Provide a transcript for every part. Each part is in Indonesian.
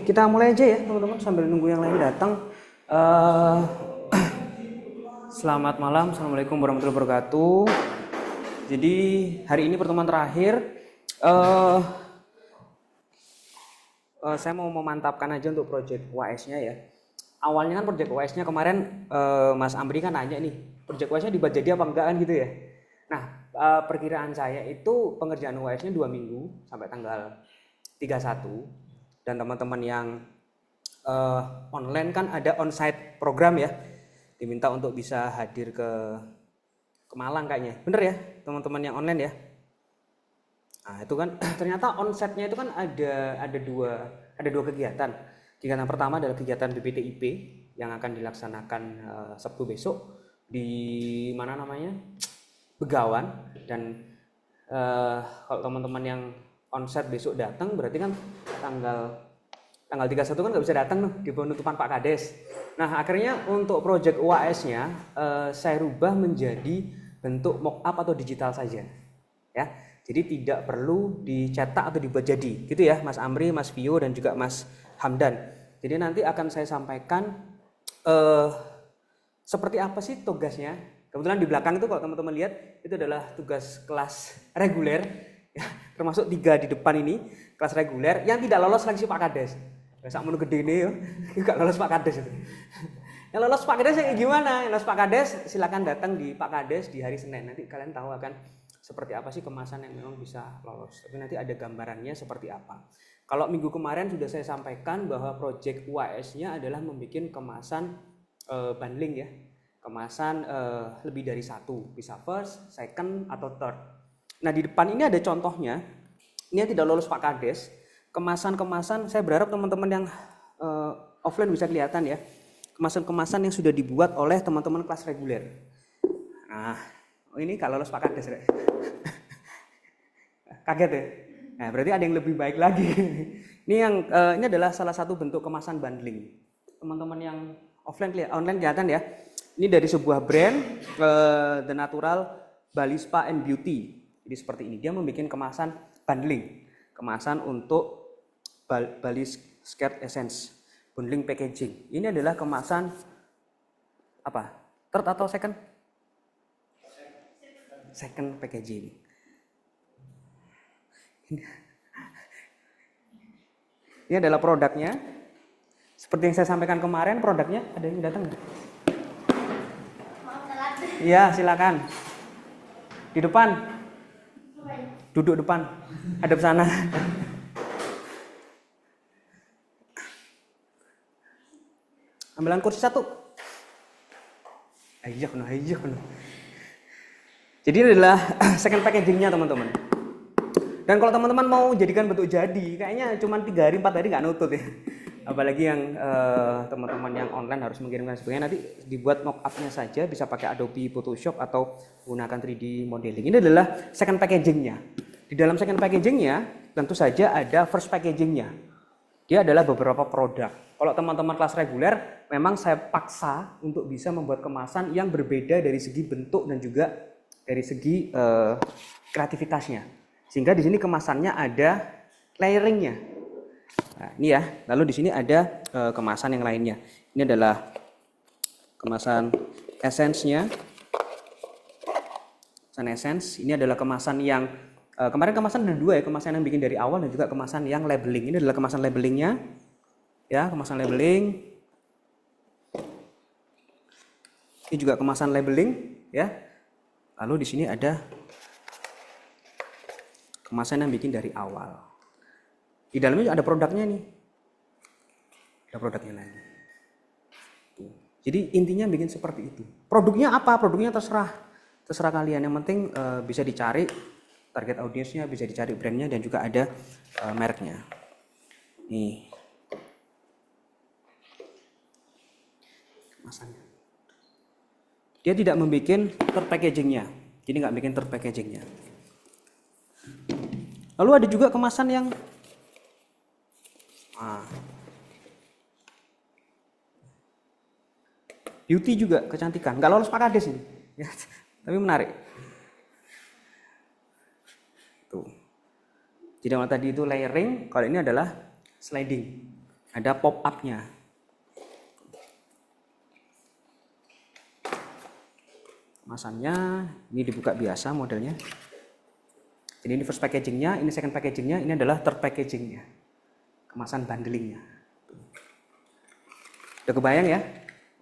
kita mulai aja ya teman-teman sambil nunggu yang lain datang. Eh, Selamat malam, assalamualaikum warahmatullahi wabarakatuh. Jadi hari ini pertemuan terakhir. Saya mau memantapkan aja untuk project UAS-nya ya. Awalnya kan project UAS-nya kemarin Mas Amri kan nanya nih, project UAS-nya dibuat jadi apa enggak kan gitu ya. Nah, perkiraan saya itu pengerjaan UAS-nya 2 minggu sampai tanggal 31. Dan teman-teman yang online kan ada onsite program ya, diminta untuk bisa hadir ke Malang kayaknya, bener ya teman-teman yang online ya. Nah itu kan ternyata onsite-nya itu kan ada dua kegiatan. Kegiatan pertama adalah kegiatan BPTIP yang akan dilaksanakan Sabtu besok di mana namanya, Begawan. Dan kalau teman-teman yang onsite besok datang berarti kan tanggal 31 kan nggak bisa datang tuh di penutupan Pak Kades. Nah akhirnya untuk project UAS-nya saya rubah menjadi bentuk mock-up atau digital saja ya. Jadi tidak perlu dicetak atau dibuat jadi gitu ya Mas Amri, Mas Vio dan juga Mas Hamdan. Jadi nanti akan saya sampaikan seperti apa sih tugasnya. Kebetulan di belakang itu kalau teman-teman lihat itu adalah tugas kelas reguler ya, termasuk 3 di depan ini kelas reguler yang tidak lolos seleksi Pak Kades. Sak menu gede ini ya, gak lolos Pak Kades itu. Yang lolos Pak Kades yang gimana? Yang lolos Pak Kades silakan datang di Pak Kades di hari Senin. Nanti kalian tahu akan seperti apa sih kemasan yang memang bisa lolos. Tapi nanti ada gambarannya seperti apa. Kalau minggu kemarin sudah saya sampaikan bahwa project UAS-nya adalah membuat kemasan bundling ya. Kemasan lebih dari 1, bisa first, second atau third. Nah di depan ini ada contohnya. Ini yang tidak lolos Pak Kades. Kemasan-kemasan, saya berharap teman-teman yang offline bisa kelihatan ya. Kemasan-kemasan yang sudah dibuat oleh teman-teman kelas reguler. Nah, ini kalau lolos Pak Kades. Kaget ya? Nah, berarti ada yang lebih baik lagi. Ini adalah salah satu bentuk kemasan bundling. Teman-teman yang online kelihatan ya. Ini dari sebuah brand The Natural Bali Spa and Beauty. Jadi seperti ini, dia membuat kemasan bundling. Kemasan untuk Bali Skirt Essence bundling packaging. Ini adalah kemasan apa? Third atau second? Second packaging. Ini adalah produknya. Seperti yang saya sampaikan kemarin, produknya ada yang datang nggak? Iya, silakan. Di depan. Duduk depan. Hadap sana. Ambilan kursi 1. Ayo. Jadi ini adalah second packagingnya teman-teman. Dan kalau teman-teman mau jadikan bentuk jadi, kayaknya cuma 3 hari 4 hari nggak nutut ya. Apalagi yang teman-teman yang online harus mengirimkan sebagainya, nanti dibuat mock-up-nya saja, bisa pakai Adobe Photoshop atau menggunakan 3D modeling. Ini adalah second packagingnya. Di dalam second packagingnya tentu saja ada first packagingnya. Dia adalah beberapa produk. Kalau teman-teman kelas reguler, memang saya paksa untuk bisa membuat kemasan yang berbeda dari segi bentuk dan juga dari segi kreativitasnya. Sehingga di sini kemasannya ada layeringnya. Nah, ini ya. Lalu di sini ada kemasan yang lainnya. Ini adalah kemasan essence-nya. Kemasan essence. Ini adalah kemasan yang kemarin kemasan ada 2 ya, kemasan yang bikin dari awal dan juga kemasan yang labeling. Ini adalah kemasan labelingnya. Ya, kemasan labeling. Ini juga kemasan labeling, ya. Lalu di sini ada kemasan yang bikin dari awal. Di dalamnya ada produknya nih. Ada produknya lagi. Jadi intinya bikin seperti itu. Produknya apa? Produknya terserah kalian. Yang penting bisa dicari target audiensnya, bisa dicari brandnya dan juga ada mereknya. Nih. Kemasannya. Dia tidak membuat third packagingnya. Jadi nggak bikin third packagingnya. Lalu ada juga kemasan yang beauty juga, kecantikan. Nggak lolos Pak Kades ini. Ya, tapi menarik. Tuh. Jadi kalau tadi itu layering, kalau ini adalah sliding. ada pop-up-nya. Kemasannya ini dibuka biasa modelnya. Jadi ini first packagingnya, ini second packagingnya, ini adalah third packagingnya. Kemasan bundlingnya. Udah kebayang ya?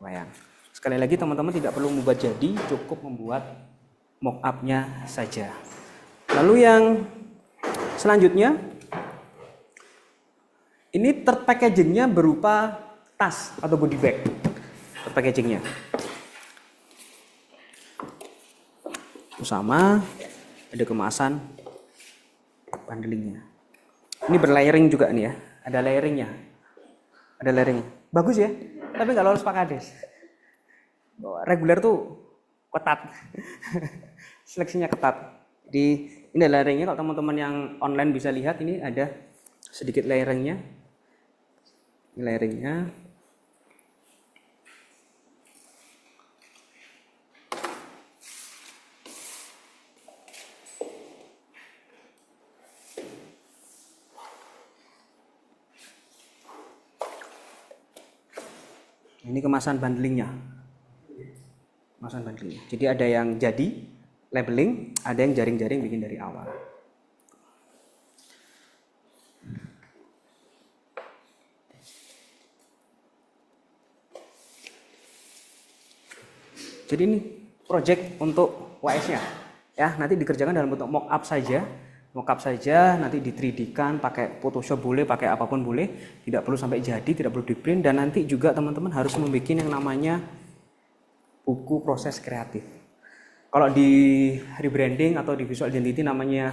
Kebayang. Sekali lagi teman-teman tidak perlu membuat jadi, cukup membuat mock-up-nya saja. Lalu yang selanjutnya, ini third packagingnya berupa tas atau body bag. Third packagingnya. Sama ada kemasan bundlingnya. Ini berlayering juga nih ya, ada layering. Bagus ya, tapi nggak lolos Pak Kades. Reguler tuh ketat, seleksinya ketat. Jadi ini layeringnya, kalau teman-teman yang online bisa lihat ini ada sedikit layeringnya. Ini layeringnya. Ini kemasan bundlingnya. Jadi ada yang jadi labeling, ada yang jaring-jaring bikin dari awal. Jadi ini project untuk WS-nya. Ya, nanti dikerjakan dalam bentuk mock-up saja. Nanti di 3D-kan, pakai Photoshop boleh, pakai apapun boleh, tidak perlu sampai jadi, tidak perlu di print, dan nanti juga teman-teman harus membuat yang namanya buku proses kreatif. Kalau di rebranding atau di visual identity namanya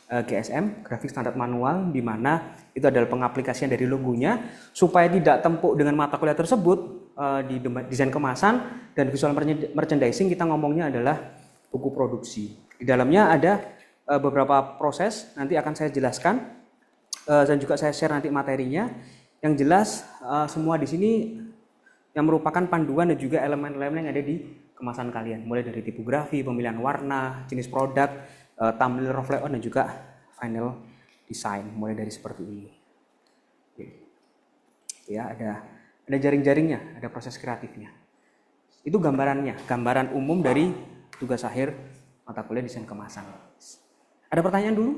GSM, Graphic Standard Manual, di mana itu adalah pengaplikasian dari logonya supaya tidak tempuk dengan mata kuliah tersebut. Di desain kemasan dan visual merchandising kita ngomongnya adalah buku produksi. Di dalamnya ada beberapa proses, nanti akan saya jelaskan dan juga saya share nanti materinya. Yang jelas semua di sini yang merupakan panduan dan juga elemen-elemen yang ada di kemasan kalian, mulai dari tipografi, pemilihan warna, jenis produk, thumbnail, rough layout, dan juga final design, mulai dari seperti ini. Ya, ada jaring-jaringnya, ada proses kreatifnya. Itu gambarannya, gambaran umum dari tugas akhir mata kuliah desain kemasan. Ada pertanyaan dulu?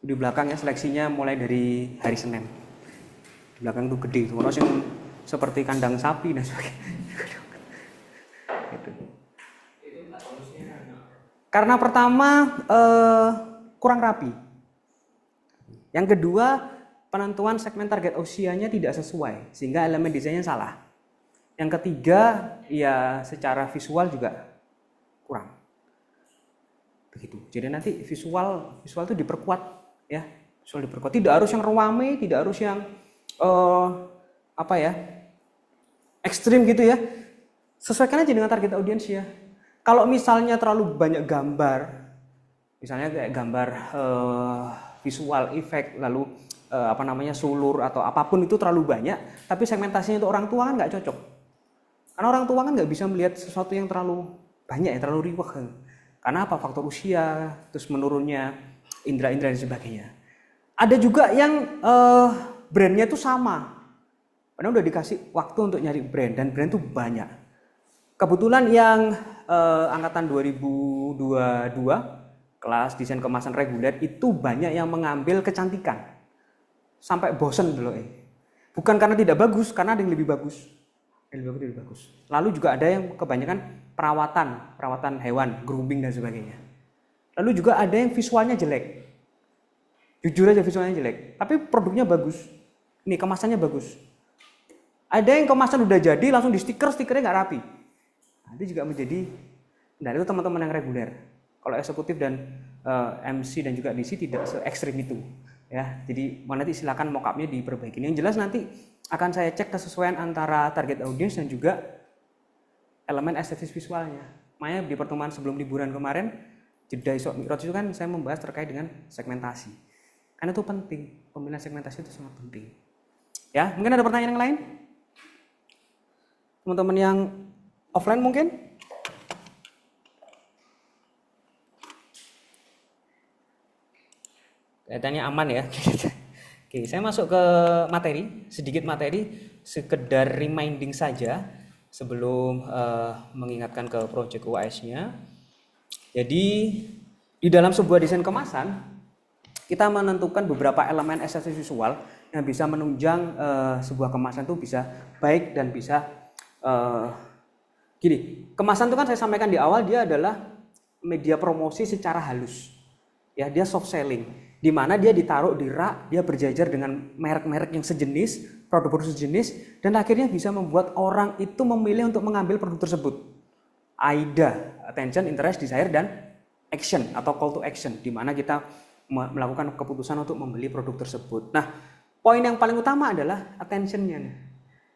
Di belakang ya seleksinya mulai dari hari Senin. Di belakang tuh gede, terus yang seperti kandang sapi dan sebagainya. Gitu. Karena pertama kurang rapi. Yang kedua, penentuan segmen target usianya tidak sesuai sehingga elemen desainnya salah. Yang ketiga, ya secara visual juga kurang. Begitu. Jadi nanti visual itu diperkuat ya. Visual diperkuat. Tidak harus yang rame, tidak harus yang ekstrim gitu ya. Sesuaikan aja dengan target audiens ya. Kalau misalnya terlalu banyak gambar, misalnya kayak gambar visual efek, lalu sulur atau apapun itu terlalu banyak, tapi segmentasinya untuk orang tua kan nggak cocok. Karena orang tua kan nggak bisa melihat sesuatu yang terlalu banyak, yang terlalu riweh. Karena apa? Faktor usia, terus menurunnya indera-indera dan sebagainya. Ada juga yang brandnya tuh sama. Karena udah dikasih waktu untuk nyari brand, dan brand tuh banyak. Kebetulan yang angkatan 2022 kelas desain kemasan reguler itu banyak yang mengambil kecantikan. Sampai bosen dulu. Bukan karena tidak bagus, karena ada yang lebih bagus. Lebih bagus. Lalu juga ada yang kebanyakan perawatan hewan, grooming dan sebagainya. Lalu juga ada yang visualnya jelek. Jujur aja visualnya jelek, tapi produknya bagus. Ini kemasannya bagus. Ada yang kemasan udah jadi langsung di stikernya nggak rapi. Nah, itu juga menjadi, nah itu teman-teman yang reguler. Kalau eksekutif dan MC dan juga DC tidak se ekstrim itu. Ya, jadi nanti silakan mockupnya diperbaiki. Yang jelas nanti akan saya cek kesesuaian antara target audience dan juga elemen estetis visualnya. Makanya di pertemuan sebelum liburan kemarin, jeda Isra Mi'raj itu kan saya membahas terkait dengan segmentasi. Karena itu penting, pemilihan segmentasi itu sangat penting. Ya, mungkin ada pertanyaan yang lain? Teman-teman yang offline mungkin? Kelihatannya aman ya. Oke, saya masuk ke materi, sedikit materi, sekedar reminding saja sebelum mengingatkan ke project UAS-nya. Jadi di dalam sebuah desain kemasan, kita menentukan beberapa elemen estetis visual yang bisa menunjang sebuah kemasan itu bisa baik dan bisa gini. Kemasan itu kan saya sampaikan di awal dia adalah media promosi secara halus. Ya, dia soft selling, di mana dia ditaruh di rak, dia berjajar dengan merek-merek yang sejenis, produk-produk sejenis, dan akhirnya bisa membuat orang itu memilih untuk mengambil produk tersebut. AIDA, attention, interest, desire, dan action atau call to action, di mana kita melakukan keputusan untuk membeli produk tersebut. Nah, poin yang paling utama adalah attention-nya.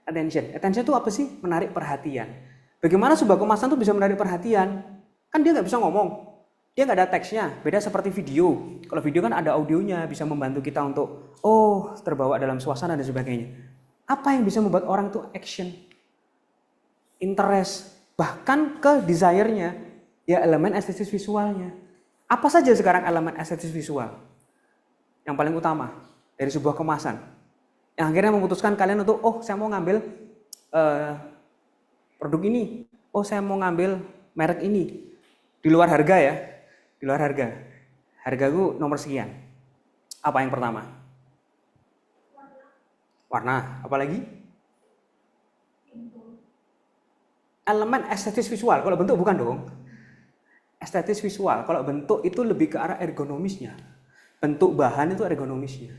Attention itu apa sih? Menarik perhatian. Bagaimana sebuah kemasan itu bisa menarik perhatian? Kan dia nggak bisa ngomong. Dia nggak ada teksnya, beda seperti video. Kalau video kan ada audionya, bisa membantu kita untuk terbawa dalam suasana dan sebagainya. Apa yang bisa membuat orang itu action, interest, bahkan ke desire-nya, ya elemen estetis visualnya. Apa saja sekarang elemen estetis visual yang paling utama dari sebuah kemasan? Yang akhirnya memutuskan kalian untuk, saya mau ngambil produk ini, saya mau ngambil merek ini. Di luar harga ya. Di luar harga. Hargaku nomor sekian. Apa yang pertama? Warna. Apa lagi? Elemen estetis visual. Kalau bentuk bukan dong. Estetis visual. Kalau bentuk itu lebih ke arah ergonomisnya. Bentuk bahan itu ergonomisnya.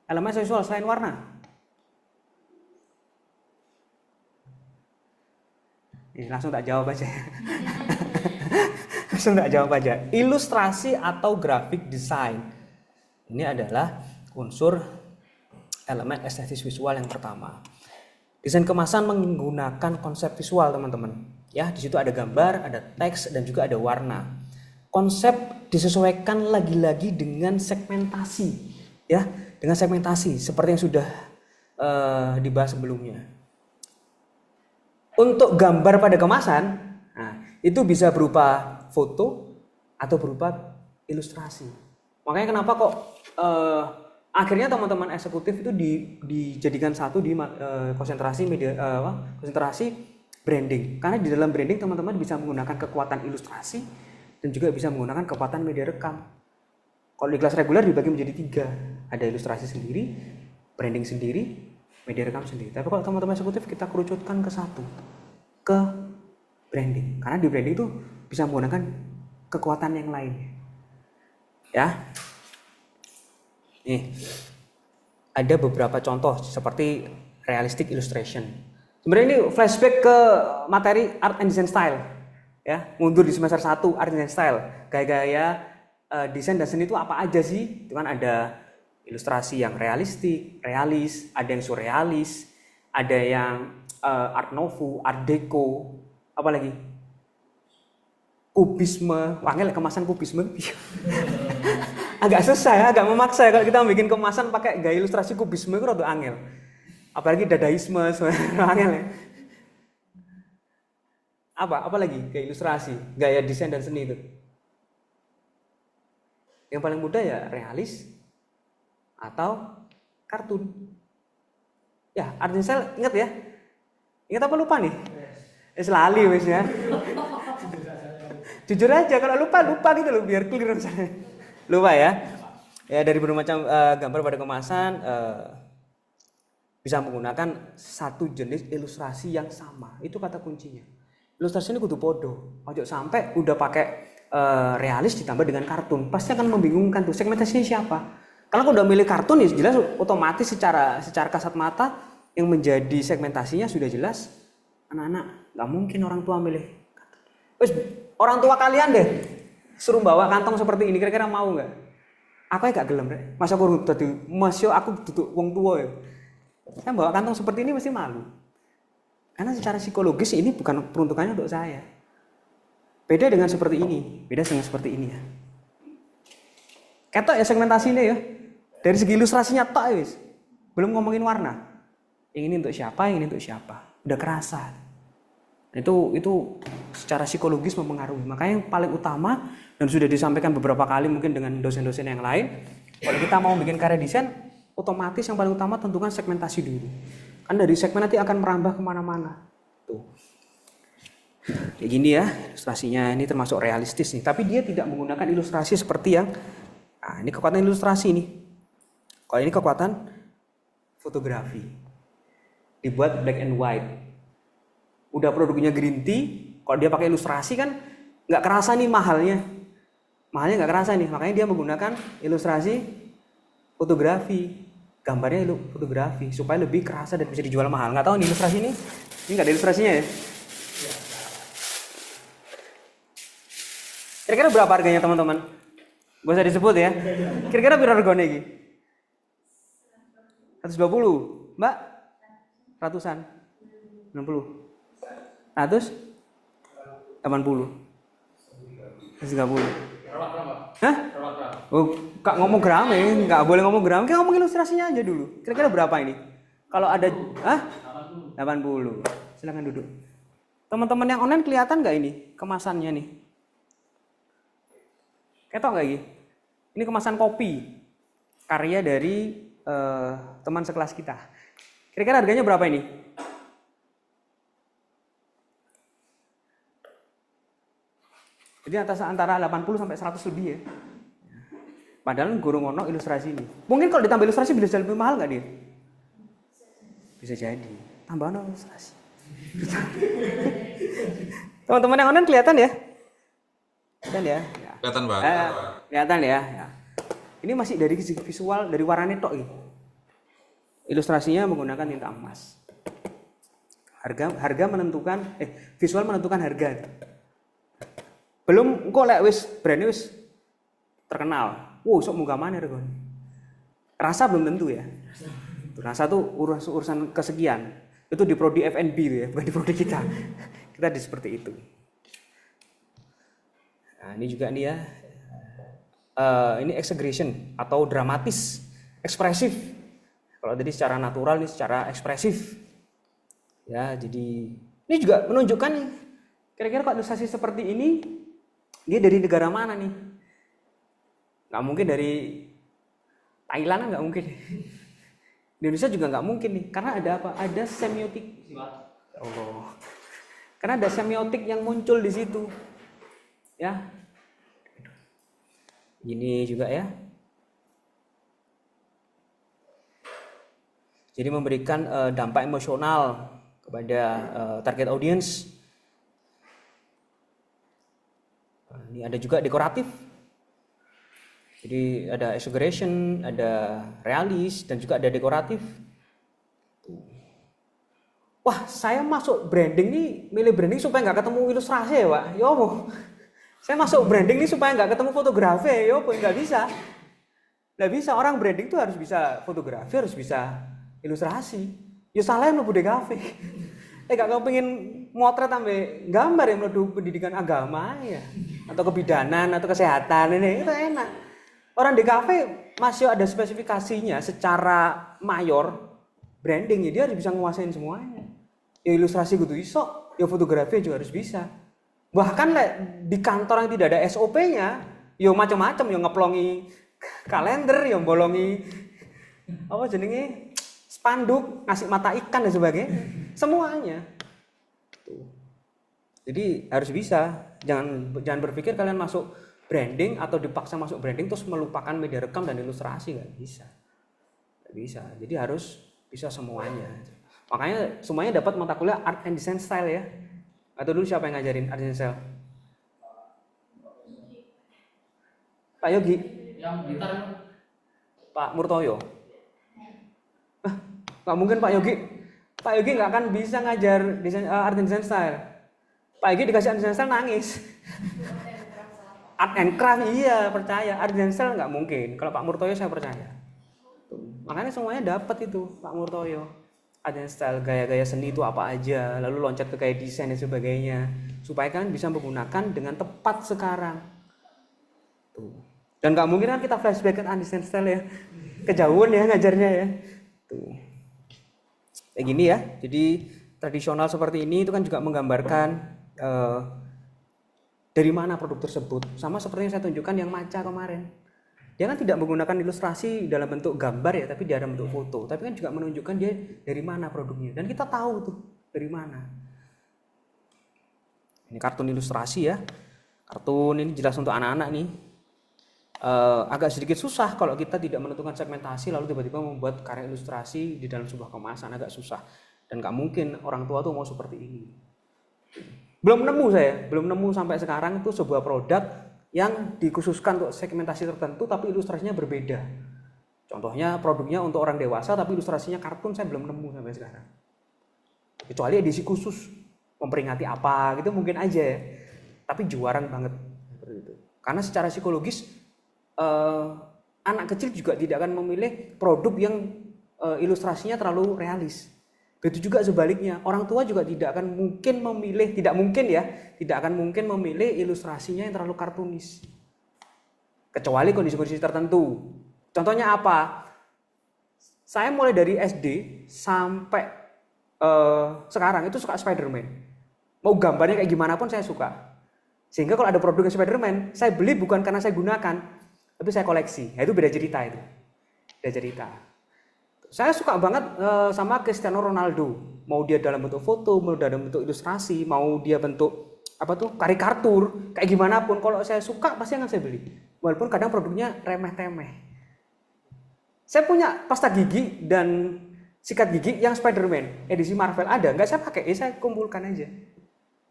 Elemen visual selain warna. Ini langsung tak jawab aja. Langsung tak jawab aja. Ilustrasi atau graphic design. Ini adalah unsur elemen estetis visual yang pertama. Desain kemasan menggunakan konsep visual, teman-teman. Ya, di situ ada gambar, ada teks, dan juga ada warna. Konsep disesuaikan lagi-lagi dengan segmentasi, ya, dengan segmentasi seperti yang sudah dibahas sebelumnya. Untuk gambar pada kemasan, itu bisa berupa foto atau berupa ilustrasi. Makanya kenapa kok akhirnya teman-teman eksekutif itu dijadikan satu di konsentrasi media konsentrasi branding. Karena di dalam branding teman-teman bisa menggunakan kekuatan ilustrasi dan juga bisa menggunakan kekuatan media rekam. Kalau di kelas reguler dibagi menjadi 3. Ada ilustrasi sendiri, branding sendiri, media rekam sendiri. Tapi kalau teman-teman eksekutif kita kerucutkan ke satu, ke branding. Karena di branding itu bisa menggunakan kekuatan yang lain. Ya. Nih. Ada beberapa contoh seperti realistic illustration. Sebenarnya ini flashback ke materi art and design style. Ya, mundur di semester 1 art and design style. Gaya-gaya desain dan seni itu apa aja sih? Itu kan ada ilustrasi yang realistik, realis, ada yang surrealis, ada yang art nouveau, art deco, apa lagi? Kubisme, wangel kemasan kubisme. Agak susah ya, agak memaksa ya kalau kita bikin kemasan pakai gaya ilustrasi kubisme itu rada angel. Apalagi dadaisme, angel ya. Apa lagi gaya ilustrasi, gaya desain dan seni itu? Yang paling mudah ya realis atau kartun. Ya, art style ingat ya? Ingat apa lupa nih? Lali wis ya. Jujur aja kalau lupa gitu loh biar clear misalnya. Lupa ya. Ya dari berbagai macam gambar pada kemasan bisa menggunakan satu jenis ilustrasi yang sama. Itu kata kuncinya. Ilustrasi ini kudu podo. Ojo sampai udah pakai realis ditambah dengan kartun. Pasti akan membingungkan tuh. Segmentasinya siapa? Kalau udah milih kartun ya jelas otomatis secara kasat mata yang menjadi segmentasinya sudah jelas anak-anak. Nggak mungkin orang tua milih. Wes orang tua kalian deh suruh bawa kantong seperti ini, kira-kira mau nggak? Aku ya gak gelem deh. Masa aku duduk wong tua ya. Saya bawa kantong seperti ini mesti malu. Karena secara psikologis ini bukan peruntukannya untuk saya. Beda dengan seperti ini, beda dengan seperti ini ya. Ketok ya segmentasinya ya. Dari segi ilustrasinya tok ya wis. Belum ngomongin warna. Yang ini untuk siapa, yang ini untuk siapa. Udah kerasa. Itu secara psikologis mempengaruhi. Makanya yang paling utama dan sudah disampaikan beberapa kali mungkin dengan dosen-dosen yang lain, Kalau kita mau bikin karya desain, otomatis yang paling utama tentukan segmentasi dulu. Kan dari segmen nanti akan merambah kemana-mana. Tuh. Kayak gini ya, ilustrasinya ini termasuk realistis nih. Tapi dia tidak menggunakan ilustrasi seperti yang, nah ini kekuatan ilustrasi nih. Kalau ini kekuatan fotografi. Dibuat black and white. Udah produknya green tea, kalau dia pakai ilustrasi kan nggak kerasa nih mahalnya. Mahalnya nggak kerasa nih, makanya dia menggunakan ilustrasi fotografi. Gambarnya fotografi supaya lebih kerasa dan bisa dijual mahal. Nggak tahu nih ilustrasi ini nggak ada ilustrasinya ya? Kira-kira berapa harganya teman-teman? Gak usah disebut ya. Kira-kira berapa harganya ini? 120, Mbak? Ratusan? 60? 100? 80? 130? Hah? Oh, Kak ngomong gram ya? Nggak boleh ngomong gram, kayak ngomong ilustrasinya aja dulu. Kira-kira berapa ini? Kalau ada, 80. Silakan duduk. Teman-teman yang online kelihatan nggak ini kemasannya nih? Ketok nggak ini? Ini kemasan kopi, karya dari teman sekelas kita. Kira-kira harganya berapa ini? Jadi antara 80 sampai 100 lebih ya. Padahal guru ngono ilustrasi ini. Mungkin kalau ditambah ilustrasi bisa lebih mahal nggak dia? Bisa jadi. Tambahan ilustrasi. Teman-teman yang online kelihatan ya? Kelihatan ya? Kelihatan Bang. Kelihatan ya? Ini masih dari segi visual, dari warnanya tok gitu. Ilustrasinya menggunakan tinta emas. Harga menentukan, visual menentukan harga. Belum kok lek wis brandnya wis terkenal. Wow, sok munggah mana regane. Rasa belum tentu ya. Rasa tuh urusan kesekian. Itu di prodi F&B tuh ya, bukan di prodi kita. Kita di seperti itu. Nah, ini juga nih ya. Ini exaggeration atau dramatis, ekspresif. Kalau tadi secara natural, ini secara ekspresif. Ya, jadi ini juga menunjukkan nih. Kira-kira kalau ilustrasi seperti ini dia dari negara mana nih? Nggak mungkin dari Thailand, nggak mungkin. Di Indonesia juga nggak mungkin nih, karena ada apa? Ada semiotik. Oh, karena ada semiotik yang muncul di situ, ya. Ini juga ya. Jadi memberikan dampak emosional kepada target audience. Ini ada juga dekoratif. Jadi ada exaggeration, ada realis, dan juga ada dekoratif. Wah, saya masuk branding nih, milih branding supaya nggak ketemu ilustrasi ya, Pak. Ya apa? Saya masuk branding nih supaya nggak ketemu fotografi, ya apa? Nggak bisa. Nggak bisa, orang branding tuh harus bisa fotografi, harus bisa ilustrasi. Ya salah yang mlebu DKV. Gak pengen motret sampai gambar yang mlebu pendidikan agama ya, atau kebidanan atau kesehatan ini itu enak. Orang di kafe masih ada spesifikasinya secara mayor branding, ya dia harus bisa nguasain semuanya. Ya ilustrasi kudu iso, ya fotografi juga harus bisa. Bahkan di kantor yang tidak ada SOP-nya, ya macam-macam, ya ngeplongi kalender, ya bolongi apa jenenge spanduk, ngasih mata ikan dan sebagainya. Semuanya. Tuh. Jadi harus bisa. Jangan berpikir kalian masuk branding atau dipaksa masuk branding terus melupakan media rekam dan ilustrasi, nggak bisa. Nggak bisa. Jadi harus bisa semuanya. Makanya semuanya dapat mata kuliah Art and Design Style ya. Atau dulu siapa yang ngajarin Art and Design Style? Pak Yogi. Yang gitar. Pak Murtoyo. Nggak mungkin Pak Yogi. Pak Yogi nggak akan bisa ngajar Art and Design Style. Pak Yogi dikasih Art and Design Style nangis. Art and Craft iya percaya. Art and Design Style nggak mungkin. Kalau Pak Murtoyo saya percaya. Makanya semuanya dapat itu Pak Murtoyo. Ada style gaya-gaya seni itu apa aja, lalu loncat ke gaya desain dan sebagainya, supaya kalian bisa menggunakan dengan tepat sekarang. Tuh. Dan nggak mungkin kan kita flashback ke desain style ya, kejauhan ya ngajarnya ya. Tuh. Kayak gini ya. Jadi tradisional seperti ini itu kan juga menggambarkan dari mana produk tersebut. Sama seperti yang saya tunjukkan yang maca kemarin. dia kan tidak menggunakan ilustrasi dalam bentuk gambar ya, tapi dalam bentuk foto. Tapi kan juga menunjukkan dia dari mana produknya. Dan kita tahu tuh dari mana. Ini kartun ilustrasi ya. Kartun ini jelas untuk anak-anak nih. Agak sedikit susah kalau kita tidak menentukan segmentasi lalu tiba-tiba membuat karya ilustrasi di dalam sebuah kemasan, agak susah. Dan gak mungkin orang tua tuh mau seperti ini. Belum nemu sampai sekarang itu sebuah produk yang dikhususkan untuk segmentasi tertentu tapi ilustrasinya berbeda. Contohnya produknya untuk orang dewasa tapi ilustrasinya kartun, saya belum nemu sampai sekarang. Kecuali edisi khusus memperingati apa gitu mungkin aja ya. Tapi jarang banget seperti itu. Karena secara psikologis anak kecil juga tidak akan memilih produk yang ilustrasinya terlalu realis. Begitu juga sebaliknya, orang tua juga tidak akan mungkin memilih ilustrasinya yang terlalu kartunis. Kecuali kondisi-kondisi tertentu. Contohnya apa? Saya mulai dari SD sampai sekarang itu suka Spider-Man. Mau gambarnya kayak gimana pun saya suka. Sehingga kalau ada produk Spider-Man, saya beli bukan karena saya gunakan, tapi saya koleksi. Nah, itu beda cerita itu. Beda cerita. Saya suka banget sama Cristiano Ronaldo. Mau dia dalam bentuk foto, mau dalam bentuk ilustrasi, mau dia bentuk karikatur, kayak gimana pun, kalau saya suka pasti akan saya beli. Walaupun kadang produknya remeh-temeh. Saya punya pasta gigi dan sikat gigi yang Spider-Man edisi Marvel ada, nggak saya pakai, saya kumpulkan aja.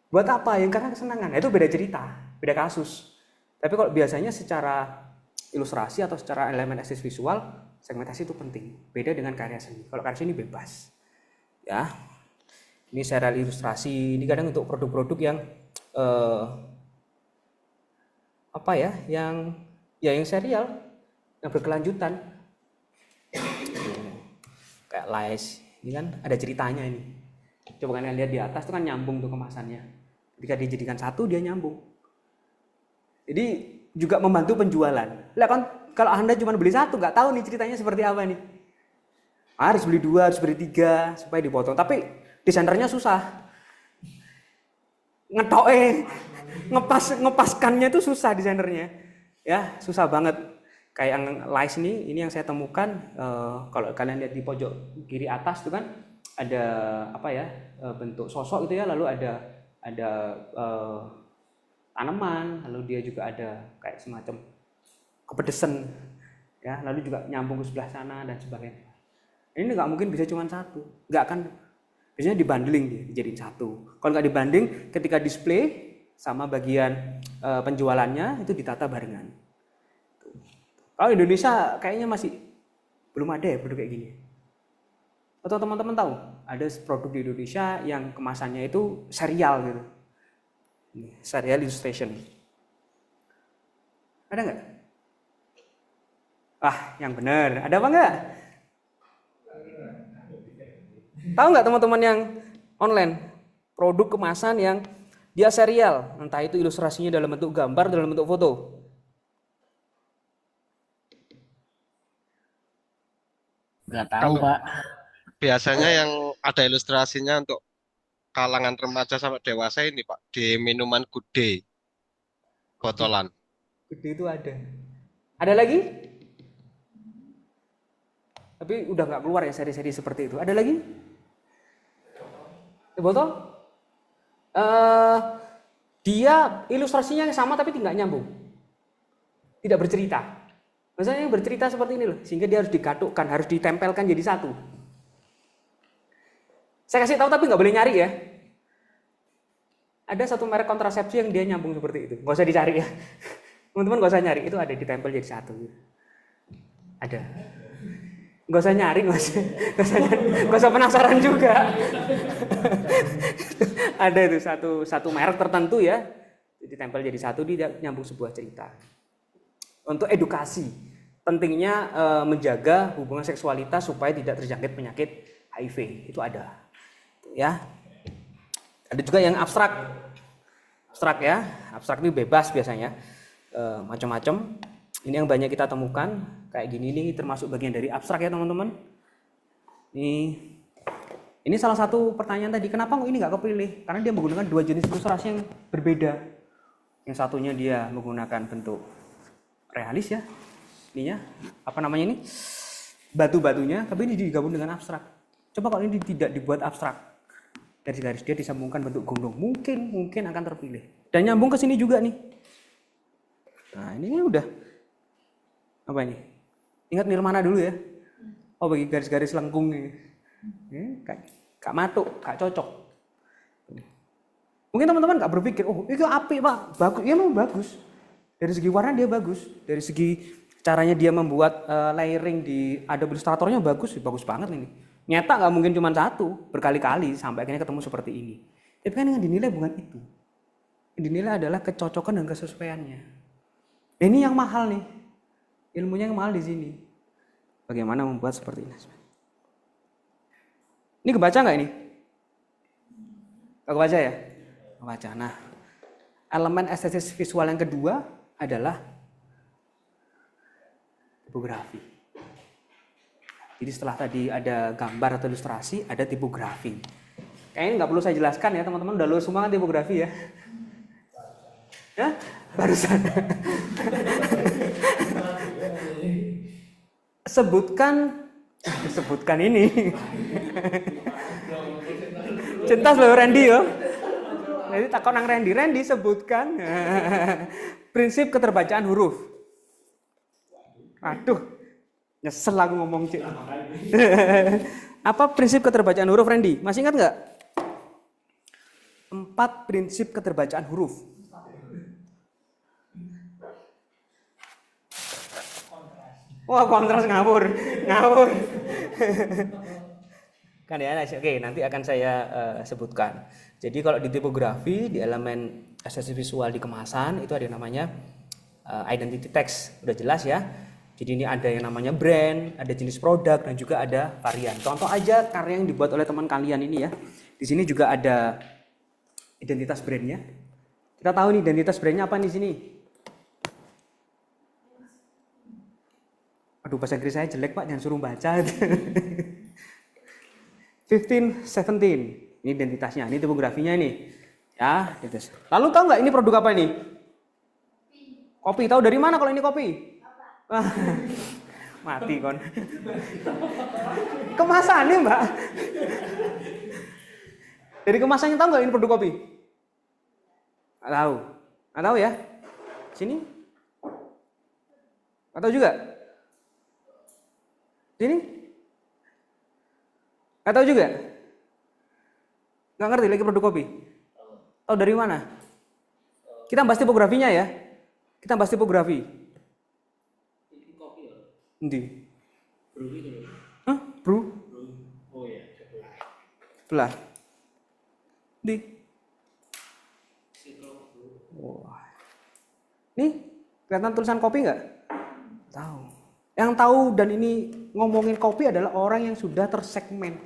Buat apa? Yang karena kesenangan. Itu beda cerita, beda kasus. Tapi kalau biasanya secara ilustrasi atau secara elemen estetis visual, segmentasi itu penting. Beda dengan karya seni. Kalau karya seni bebas. Ya. Ini serial ilustrasi. Ini kadang untuk produk-produk yang yang serial, yang berkelanjutan. Kayak Lies. Ini kan ada ceritanya ini. Coba kalian lihat di atas itu kan nyambung tuh kemasannya. Ketika dijadikan satu dia nyambung. Jadi juga membantu penjualan. Lah kan kalau Anda cuma beli satu nggak tahu nih ceritanya seperti apa nih. Harus beli 2, harus beli 3 supaya dipotong. Tapi desainernya susah. Ngepaskannya itu susah desainernya. Ya, susah banget. Kayak yang Lies ini yang saya temukan kalau kalian lihat di pojok kiri atas itu kan ada bentuk sosok gitu ya, lalu ada tanaman, lalu dia juga ada kayak semacam kepedesan ya, lalu juga nyambung ke sebelah sana dan sebagainya. Ini nggak mungkin bisa cuma satu, nggak akan, biasanya dibundling dia dijadiin satu. Kalau nggak dibanding, ketika display sama bagian penjualannya itu ditata barengan. Kalau Indonesia kayaknya masih belum ada ya produk kayak gini. Atau teman-teman tahu ada produk di Indonesia yang kemasannya itu serial gitu. Serial illustration. Ada nggak? Yang benar. Ada apa nggak? Tahu nggak teman-teman yang online? Produk kemasan yang dia serial. Entah itu ilustrasinya dalam bentuk gambar, dalam bentuk foto. Nggak tahu, Pak. Biasanya yang ada ilustrasinya untuk kalangan remaja sampai dewasa ini, Pak, di minuman Good Day botolan. Good Day itu ada. Ada lagi? Tapi udah nggak keluar ya seri-seri seperti itu. Ada lagi? Di botol? Dia ilustrasinya sama tapi tidak nyambung. Tidak bercerita. Misalnya yang bercerita seperti ini loh, sehingga dia harus dikatukkan, harus ditempelkan jadi satu. Saya kasih tahu tapi nggak boleh nyari ya. Ada satu merek kontrasepsi yang dia nyambung seperti itu. Nggak usah dicari ya. Teman-teman nggak usah nyari, itu ada ditempel jadi satu. Ada. Nggak usah nyari, nggak usah penasaran juga. Ada itu satu merek tertentu ya, ditempel jadi satu, dia nyambung sebuah cerita. Untuk edukasi, pentingnya menjaga hubungan seksualitas supaya tidak terjangkit penyakit HIV, itu ada. Ya, ada juga yang abstrak ya, abstrak itu bebas biasanya, macam-macam. Ini yang banyak kita temukan, kayak gini nih termasuk bagian dari abstrak ya teman-teman. Ini salah satu pertanyaan tadi, kenapa ini nggak kepilih? Karena dia menggunakan dua jenis ilustrasi yang berbeda. Yang satunya dia menggunakan bentuk realis ya, ininya, apa namanya ini, batu-batunya, tapi ini digabung dengan abstrak. Coba kalau ini tidak dibuat abstrak, garis-garis dia disambungkan bentuk gunung, mungkin akan terpilih. Dan nyambung ke sini juga nih. Nah ini udah apa ini? Ingat nirmana dulu ya. Oh bagi garis-garis lengkung ini, gak matuk, gak cocok. Mungkin teman-teman gak berpikir, oh itu apik pak, bagus, ya memang bagus. Dari segi warna dia bagus, dari segi caranya dia membuat layering di Adobe Illustrator-nya bagus banget ini. Nyata nggak mungkin cuma satu, berkali-kali sampai akhirnya ketemu seperti ini. Tapi kan yang dinilai bukan itu. Yang dinilai adalah kecocokan dan kesesuaiannya. Ini yang mahal nih, ilmunya yang mahal di sini. Bagaimana membuat seperti ini? Ini kebaca nggak ini? Nggak kebaca ya? Kebaca. Nah, elemen estetis visual yang kedua adalah tipografi. Jadi setelah tadi ada gambar atau ilustrasi, ada tipografi. Kayaknya nggak perlu saya jelaskan ya teman-teman, udah lulus semua kan tipografi ya? Ya? Barusan. Sebutkan ini. Cintas loh Randy yo. Jadi takon nang Randy sebutkan prinsip keterbacaan huruf. Aduh. Nyesel aku ngomong cik. Apa prinsip keterbacaan huruf Randy? Masih ingat nggak? 4 prinsip keterbacaan huruf. Wah kontras ngawur. Kan ya, oke nanti akan saya sebutkan. Jadi kalau di tipografi, di elemen estetis visual di kemasan itu ada yang namanya identity text, udah jelas ya. Jadi ini ada yang namanya brand, ada jenis produk, dan juga ada varian. Contoh aja karya yang dibuat oleh teman kalian ini ya. Di sini juga ada identitas brandnya. Kita tahu nih identitas brandnya apa di sini. Aduh bahasa Inggris saya jelek pak, jangan suruh baca. 15, 17, ini identitasnya, ini tipografinya ini. Ya, identitas. Lalu tahu nggak ini produk apa ini? Kopi. Tahu dari mana kalau ini kopi? Mati kon. Kemasannya mbak. Dari kemasannya tahu nggak ini produk kopi? Nggak tahu ya. Sini. Nggak tahu juga. Sini. Nggak tahu juga. Nggak ngerti lagi produk kopi. Tahu dari mana? Kita bahas tipografinya ya. Kita bahas tipografi. Ndi? Hah? Bro? Oh iya. Belah. Ndi? Wah. Nih, kelihatan tulisan kopi nggak? Tahu. Yang tahu dan ini ngomongin kopi adalah orang yang sudah tersegmen.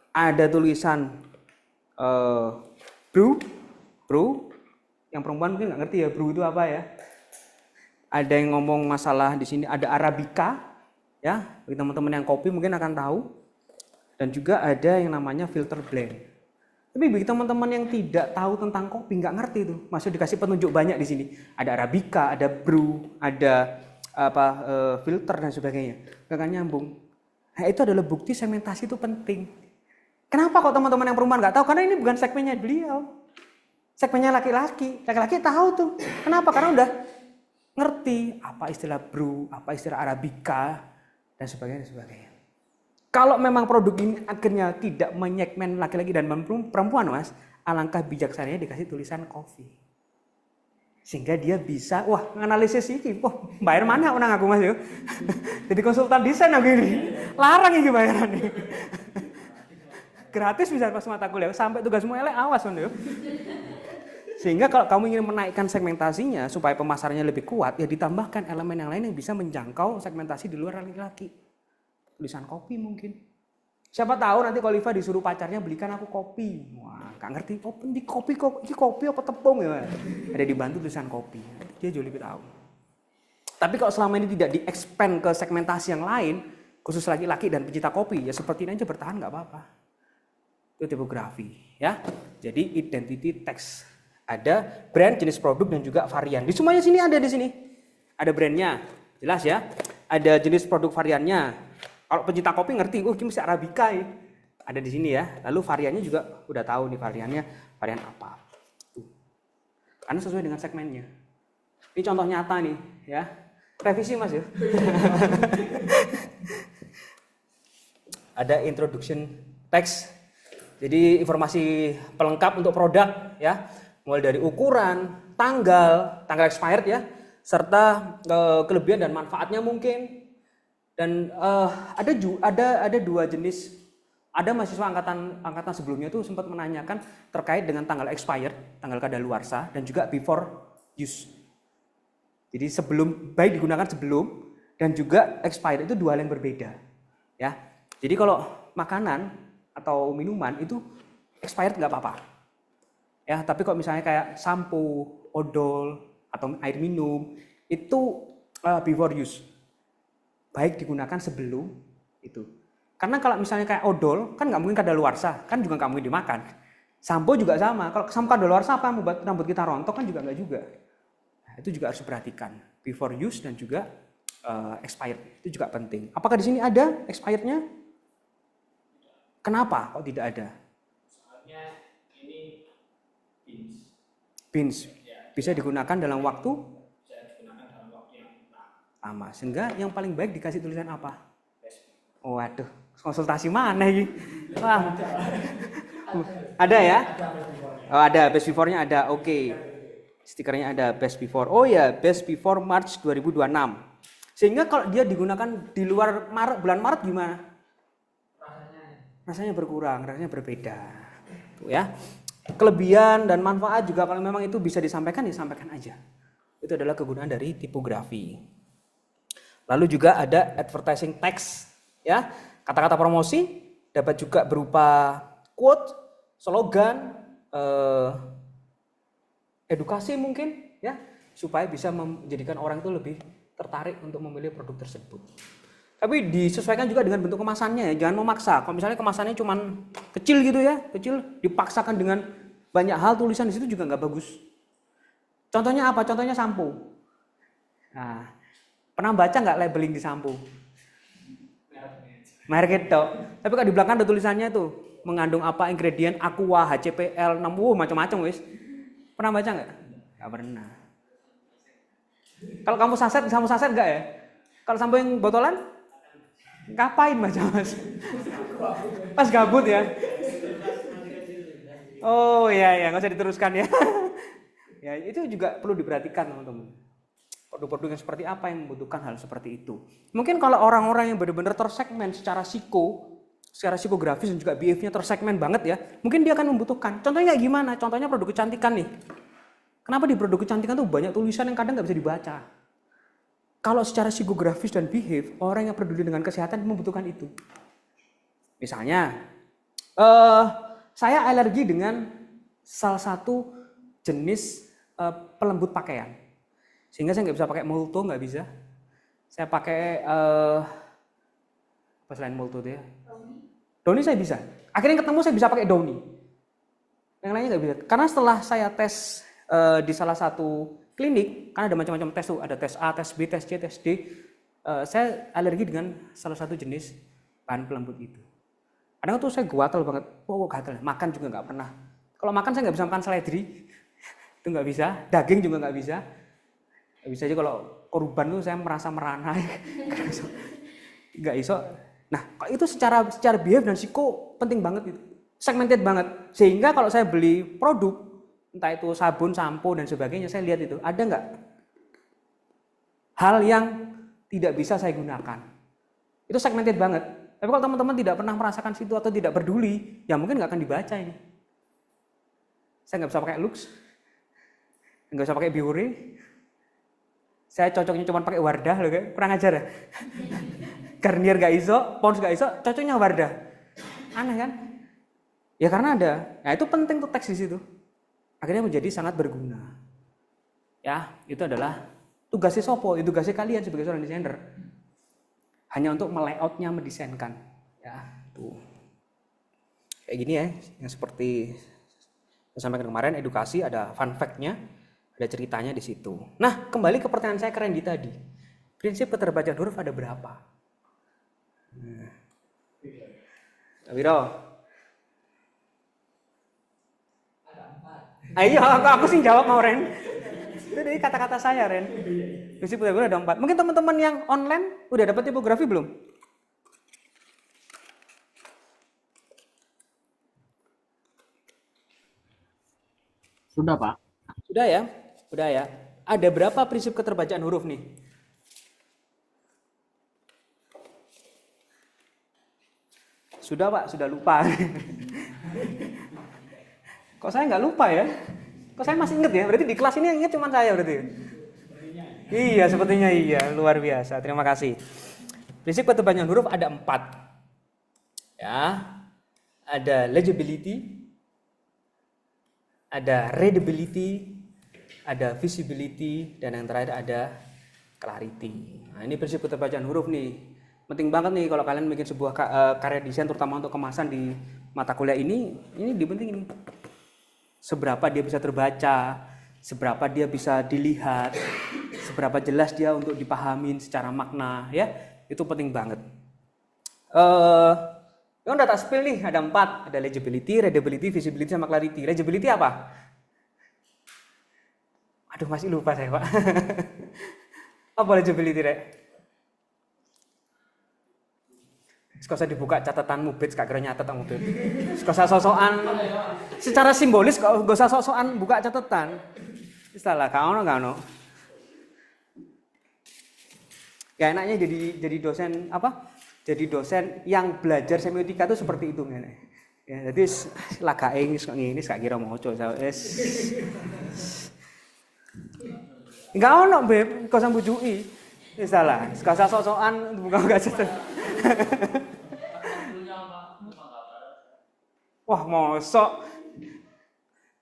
Ada tulisan brew. Yang perempuan mungkin nggak ngerti ya brew itu apa ya. Ada yang ngomong masalah di sini ada Arabica, ya bagi teman-teman yang kopi mungkin akan tahu, dan juga ada yang namanya filter blend. Tapi bagi teman-teman yang tidak tahu tentang kopi nggak ngerti itu, masih dikasih petunjuk banyak di sini. Ada Arabica, ada brew, ada filter dan sebagainya. Gak akan nyambung. Nah, itu adalah bukti segmentasi itu penting. Kenapa kok teman-teman yang perempuan nggak tahu? Karena ini bukan segmennya beliau, segmennya laki-laki. Laki-laki tahu tuh. Kenapa? Karena udah ngerti apa istilah brew, apa istilah Arabica, dan sebagainya. Kalau memang produk ini akhirnya tidak menyegmen laki-laki dan perempuan mas, alangkah bijaksananya dikasih tulisan kopi. Sehingga dia bisa, wah nganalisis ini, wah bayar mana orang aku mas yuk. Jadi konsultan desain aku ini, larang ini bayaran nih. Gratis bisa pas mata kuliah, sampai tugasmu elek awas mas yuk. Sehingga kalau kamu ingin menaikkan segmentasinya supaya pemasarannya lebih kuat, ya ditambahkan elemen yang lain yang bisa menjangkau segmentasi di luar laki-laki. Tulisan kopi mungkin. Siapa tahu nanti kalau Liva disuruh pacarnya belikan aku kopi. Wah, gak ngerti ini kopi apa tepung ya. Ada dibantu tulisan kopi. Dia jauh lebih tahu. Tapi kalau selama ini tidak di-expand ke segmentasi yang lain, khusus laki-laki dan pencinta kopi, ya seperti ini aja bertahan gak apa-apa. Itu tipografi, ya. Jadi identity text. Ada brand, jenis produk, dan juga varian. Di semuanya sini ada di sini. Ada brandnya, Jelas ya. Ada jenis produk variannya. Kalau pencinta kopi ngerti, oh ini mesti Arabica ya. Ada di sini ya. Lalu variannya juga udah tahu nih variannya varian apa. Tuh. Karena sesuai dengan segmennya. Ini contoh nyata nih ya. Revisi Mas ya. Ada introduction text. Jadi informasi pelengkap untuk produk ya. Mulai dari ukuran, tanggal expired ya, serta kelebihan dan manfaatnya mungkin. Dan ada dua jenis. Ada mahasiswa angkatan sebelumnya itu sempat menanyakan terkait dengan tanggal expired, tanggal kadaluarsa, dan juga before use. Jadi baik digunakan sebelum dan juga expired itu dua hal yang berbeda. Ya. Jadi kalau makanan atau minuman itu expired nggak apa-apa. Ya, tapi kalau misalnya kayak sampo, odol atau air minum itu before use. Baik digunakan sebelum itu. Karena kalau misalnya kayak odol kan nggak mungkin kadaluarsa, kan juga nggak mungkin dimakan. Sampo juga sama. Kalau sampo kadaluarsa apa membuat rambut kita rontok kan juga nggak juga. Nah, itu juga harus diperhatikan. Before use dan juga expired itu juga penting. Apakah di sini ada expirednya? Kenapa kok tidak ada? Soalnya ini Beans bisa digunakan dalam waktu yang lama. Sehingga yang paling baik dikasih tulisan apa? Oh, waduh, konsultasi mana ini? Wah. Ada ya? Oh, ada best before-nya ada. Oke. Stikernya ada best before. Oh ya, best before March 2026. Sehingga kalau dia digunakan di luar bulan Maret gimana? Rasanya berkurang, rasanya berbeda. Tuh ya. Kelebihan dan manfaat juga kalau memang itu bisa disampaikan, disampaikan aja. Itu adalah kegunaan dari tipografi. Lalu juga ada advertising text, ya. Kata-kata promosi dapat juga berupa quote, slogan, edukasi mungkin, ya, supaya bisa menjadikan orang itu lebih tertarik untuk memilih produk tersebut. Tapi disesuaikan juga dengan bentuk kemasannya ya, jangan memaksa. Kalau misalnya kemasannya cuman kecil gitu ya, kecil dipaksakan dengan banyak hal tulisan di situ juga nggak bagus. Contohnya apa? Contohnya sampo. Nah, pernah baca nggak labeling di sampo? Merek itu. Tapi kalau di belakang ada tulisannya tuh, mengandung apa ingredient aqua, HCPL, 6 macam-macam wis. Pernah baca nggak? Nggak pernah. Kalau kamu sampo saset nggak ya? Kalau sampo yang botolan? Ngapain baca Mas? Pas gabut ya? Oh iya, nggak usah diteruskan ya. Ya itu juga perlu diperhatikan teman-teman. Produk-produk yang seperti apa yang membutuhkan hal seperti itu. Mungkin kalau orang-orang yang benar-benar tersegmen secara psikografis dan juga behavior-nya tersegmen banget ya, mungkin dia akan membutuhkan. Contohnya kayak gimana? Contohnya produk kecantikan nih. Kenapa di produk kecantikan tuh banyak tulisan yang kadang nggak bisa dibaca? Kalau secara psikografis dan behave, orang yang peduli dengan kesehatan membutuhkan itu. Misalnya, saya alergi dengan salah satu jenis pelembut pakaian. Sehingga saya nggak bisa pakai Molto, nggak bisa. Saya pakai, apa selain Molto itu ya? Downy saya bisa. Akhirnya ketemu saya bisa pakai Downy. Yang lainnya nggak bisa. Karena setelah saya tes di salah satu klinik, kan ada macam-macam tes tuh, ada tes A, tes B, tes C, tes D. Saya alergi dengan salah satu jenis bahan pelembut itu. Kadang tuh saya gatal banget, gatal. Makan juga nggak pernah. Kalau makan saya nggak bisa makan seledri, itu nggak bisa. Daging juga nggak bisa. Nggak bisa aja kalau korban tuh saya merasa merana, nggak iso. Nah, kalau itu secara behavior dan psiko penting banget itu, segmented banget. Sehingga kalau saya beli produk entah itu sabun, sampo, dan sebagainya, saya lihat itu, ada nggak hal yang tidak bisa saya gunakan. Itu segmented banget. Tapi kalau teman-teman tidak pernah merasakan situ atau tidak peduli, ya mungkin nggak akan dibaca ini. Saya nggak bisa pakai Lux, nggak bisa pakai Biore. Saya cocoknya cuma pakai Wardah, loh, kurang ajar ya. Garnier nggak iso, Pond's nggak iso, cocoknya Wardah. Aneh kan? Ya karena ada. Nah itu penting tuh teks di situ. Akhirnya menjadi sangat berguna. Ya, itu adalah tugasnya Sopo, itu tugasnya kalian sebagai seorang desainer. Hanya untuk melayoutnya, mendesainkan. Ya, tuh. Kayak gini ya, yang seperti saya sampaikan kemarin, edukasi ada fun fact-nya, ada ceritanya di situ. Nah, kembali ke pertanyaan saya ke Randy tadi. prinsip keterbacaan huruf ada berapa? Wiro. Ayo, aku sih jawab mau Ren. Itu dari kata-kata saya Ren. Prinsip keterbacaan ada 4. Mungkin teman-teman yang online udah dapat tipografi belum? Sudah, Pak. Sudah ya? Sudah ya. Ada berapa prinsip keterbacaan huruf nih? Sudah Pak, sudah lupa. Kok saya nggak lupa ya? Kok saya masih inget ya? Berarti di kelas ini yang inget cuma saya berarti. Iya, sepertinya iya. Luar biasa. Terima kasih. Prinsip keterbacaan huruf ada 4. Ya. Ada legibility, ada readability, ada visibility, dan yang terakhir ada clarity. Nah, ini prinsip keterbacaan huruf nih. Penting banget nih kalau kalian bikin sebuah karya desain terutama untuk kemasan di mata kuliah ini dipentingin. Seberapa dia bisa terbaca, seberapa dia bisa dilihat, seberapa jelas dia untuk dipahamin secara makna, ya. Itu penting banget. Yang udah tak spill nih, ada 4. Ada legibility, readability, visibility, sama clarity. Legibility apa? Aduh, masih lupa saya, Pak. Apa legibility, Rek? Gak usah dibuka catatanmu, Bet, gak kira nyatet kamu, Bet. Gak usah sosokan, secara simbolis gak usah sosokan buka catatan. Istilah, gak ono. Ya enaknya jadi dosen apa? Jadi dosen yang belajar semiotika itu seperti itu ngene. Ya, jadi lagae kok ngene gak kira moco wis. Enggak ono, Beb, kok sambujuki. Wis salah, gak usah sok-sokan buka catatan. Wah, mosok.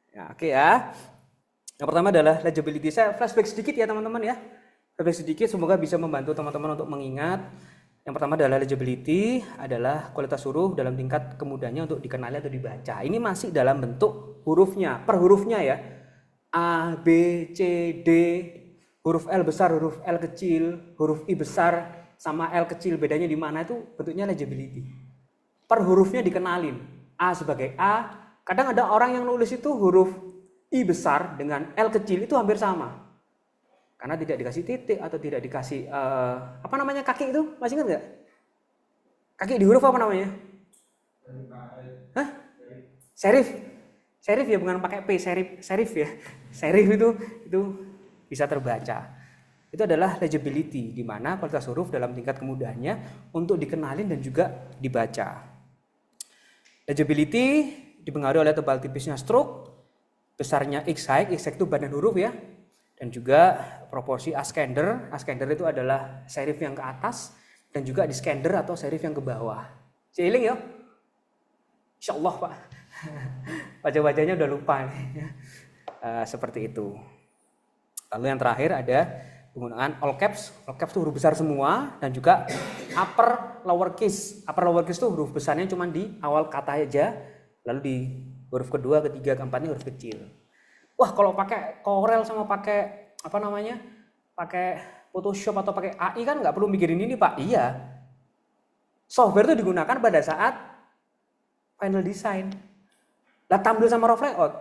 Ya, oke ya. Yang pertama adalah legibility. Saya flashback sedikit ya, teman-teman ya. Flashback sedikit semoga bisa membantu teman-teman untuk mengingat. Yang pertama adalah legibility, adalah kualitas huruf dalam tingkat kemudahannya untuk dikenali atau dibaca. Ini masih dalam bentuk hurufnya, per hurufnya ya. A, B, C, D, huruf L besar, huruf L kecil, huruf I besar sama L kecil, bedanya di mana itu bentuknya legibility. Per hurufnya dikenalin. A sebagai A, kadang ada orang yang nulis itu huruf I besar dengan L kecil itu hampir sama. Karena tidak dikasih titik atau tidak dikasih apa namanya kaki itu, masih ingat nggak? Kaki di huruf apa namanya? Hah? Serif ya, bukan pakai P, serif ya. Serif itu bisa terbaca. Itu adalah legibility, di mana kualitas huruf dalam tingkat kemudahannya untuk dikenalin dan juga dibaca. Legibility dipengaruhi oleh tebal tipisnya stroke, besarnya X high itu badan huruf ya, dan juga proporsi ascender. Ascender itu adalah serif yang ke atas dan juga discender atau serif yang ke bawah. Seiling ya? Insyaallah Pak. Wajah-wajahnya udah lupa nih. Seperti itu. Lalu yang terakhir ada penggunaan all caps. All caps itu huruf besar semua dan juga upper lowercase. Upper lowercase itu huruf besarnya cuma di awal kata aja, lalu di huruf kedua, ketiga, keempatnya huruf kecil. Wah, kalau pakai Corel sama pakai apa namanya? Pakai Photoshop atau pakai AI kan nggak perlu mikirin ini, Pak. Iya. Software itu digunakan pada saat final design. Lah tampil sama rough layout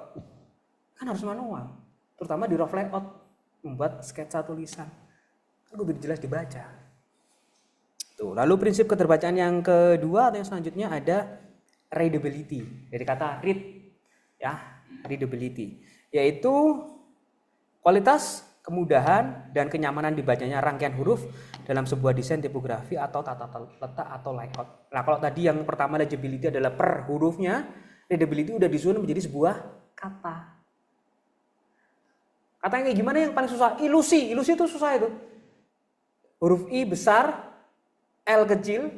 kan harus manual. Terutama di rough layout membuat sketsa tulisan. Kan kudu jelas dibaca. Tuh, lalu prinsip keterbacaan yang kedua atau yang selanjutnya ada readability. Dari kata read ya, readability, yaitu kualitas, kemudahan dan kenyamanan dibacanya rangkaian huruf dalam sebuah desain tipografi atau tata letak atau layout. Nah, kalau tadi yang pertama legibility adalah per hurufnya, readability udah disusun menjadi sebuah kata. Kata yang kayak gimana yang paling susah? Ilusi itu susah itu. Huruf I besar, L kecil,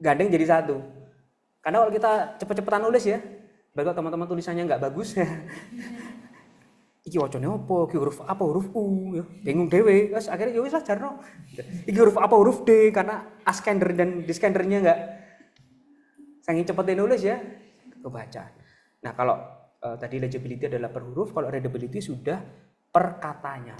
gandeng jadi satu. Karena kalau kita cepet-cepetan nulis ya, baik kalau teman-teman tulisannya nggak bagus ya. Iki wacane apa? Iki huruf apa? Huruf U ya. Bingung dewe. Terus akhirnya ya wis lah jarno. Iki huruf apa? Huruf D karena ascender dan discendernya nggak saking cepetin nulis ya, kebaca. Nah, kalau tadi legibility adalah per huruf, kalau readability sudah per katanya.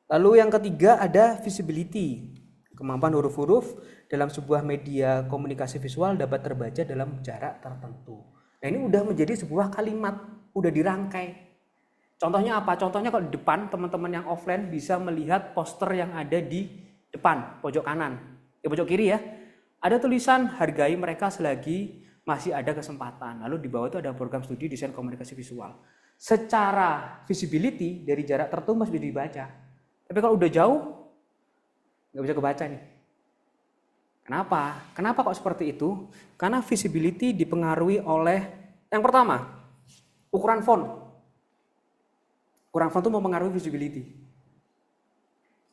Lalu yang ketiga ada visibility. Kemampuan huruf-huruf dalam sebuah media komunikasi visual dapat terbaca dalam jarak tertentu. Nah, ini udah menjadi sebuah kalimat, udah dirangkai. Contohnya apa? Contohnya kalau di depan teman-teman yang offline bisa melihat poster yang ada di depan, pojok kanan, pojok kiri ya. Ada tulisan hargai mereka selagi masih ada kesempatan. Lalu di bawah itu ada program studi desain komunikasi visual. Secara visibility dari jarak tertentu masih bisa dibaca. Tapi kalau udah jauh nggak bisa kebaca nih. Kenapa? Kenapa kok seperti itu? Karena visibility dipengaruhi oleh yang pertama, ukuran font. Ukuran font itu mempengaruhi visibility.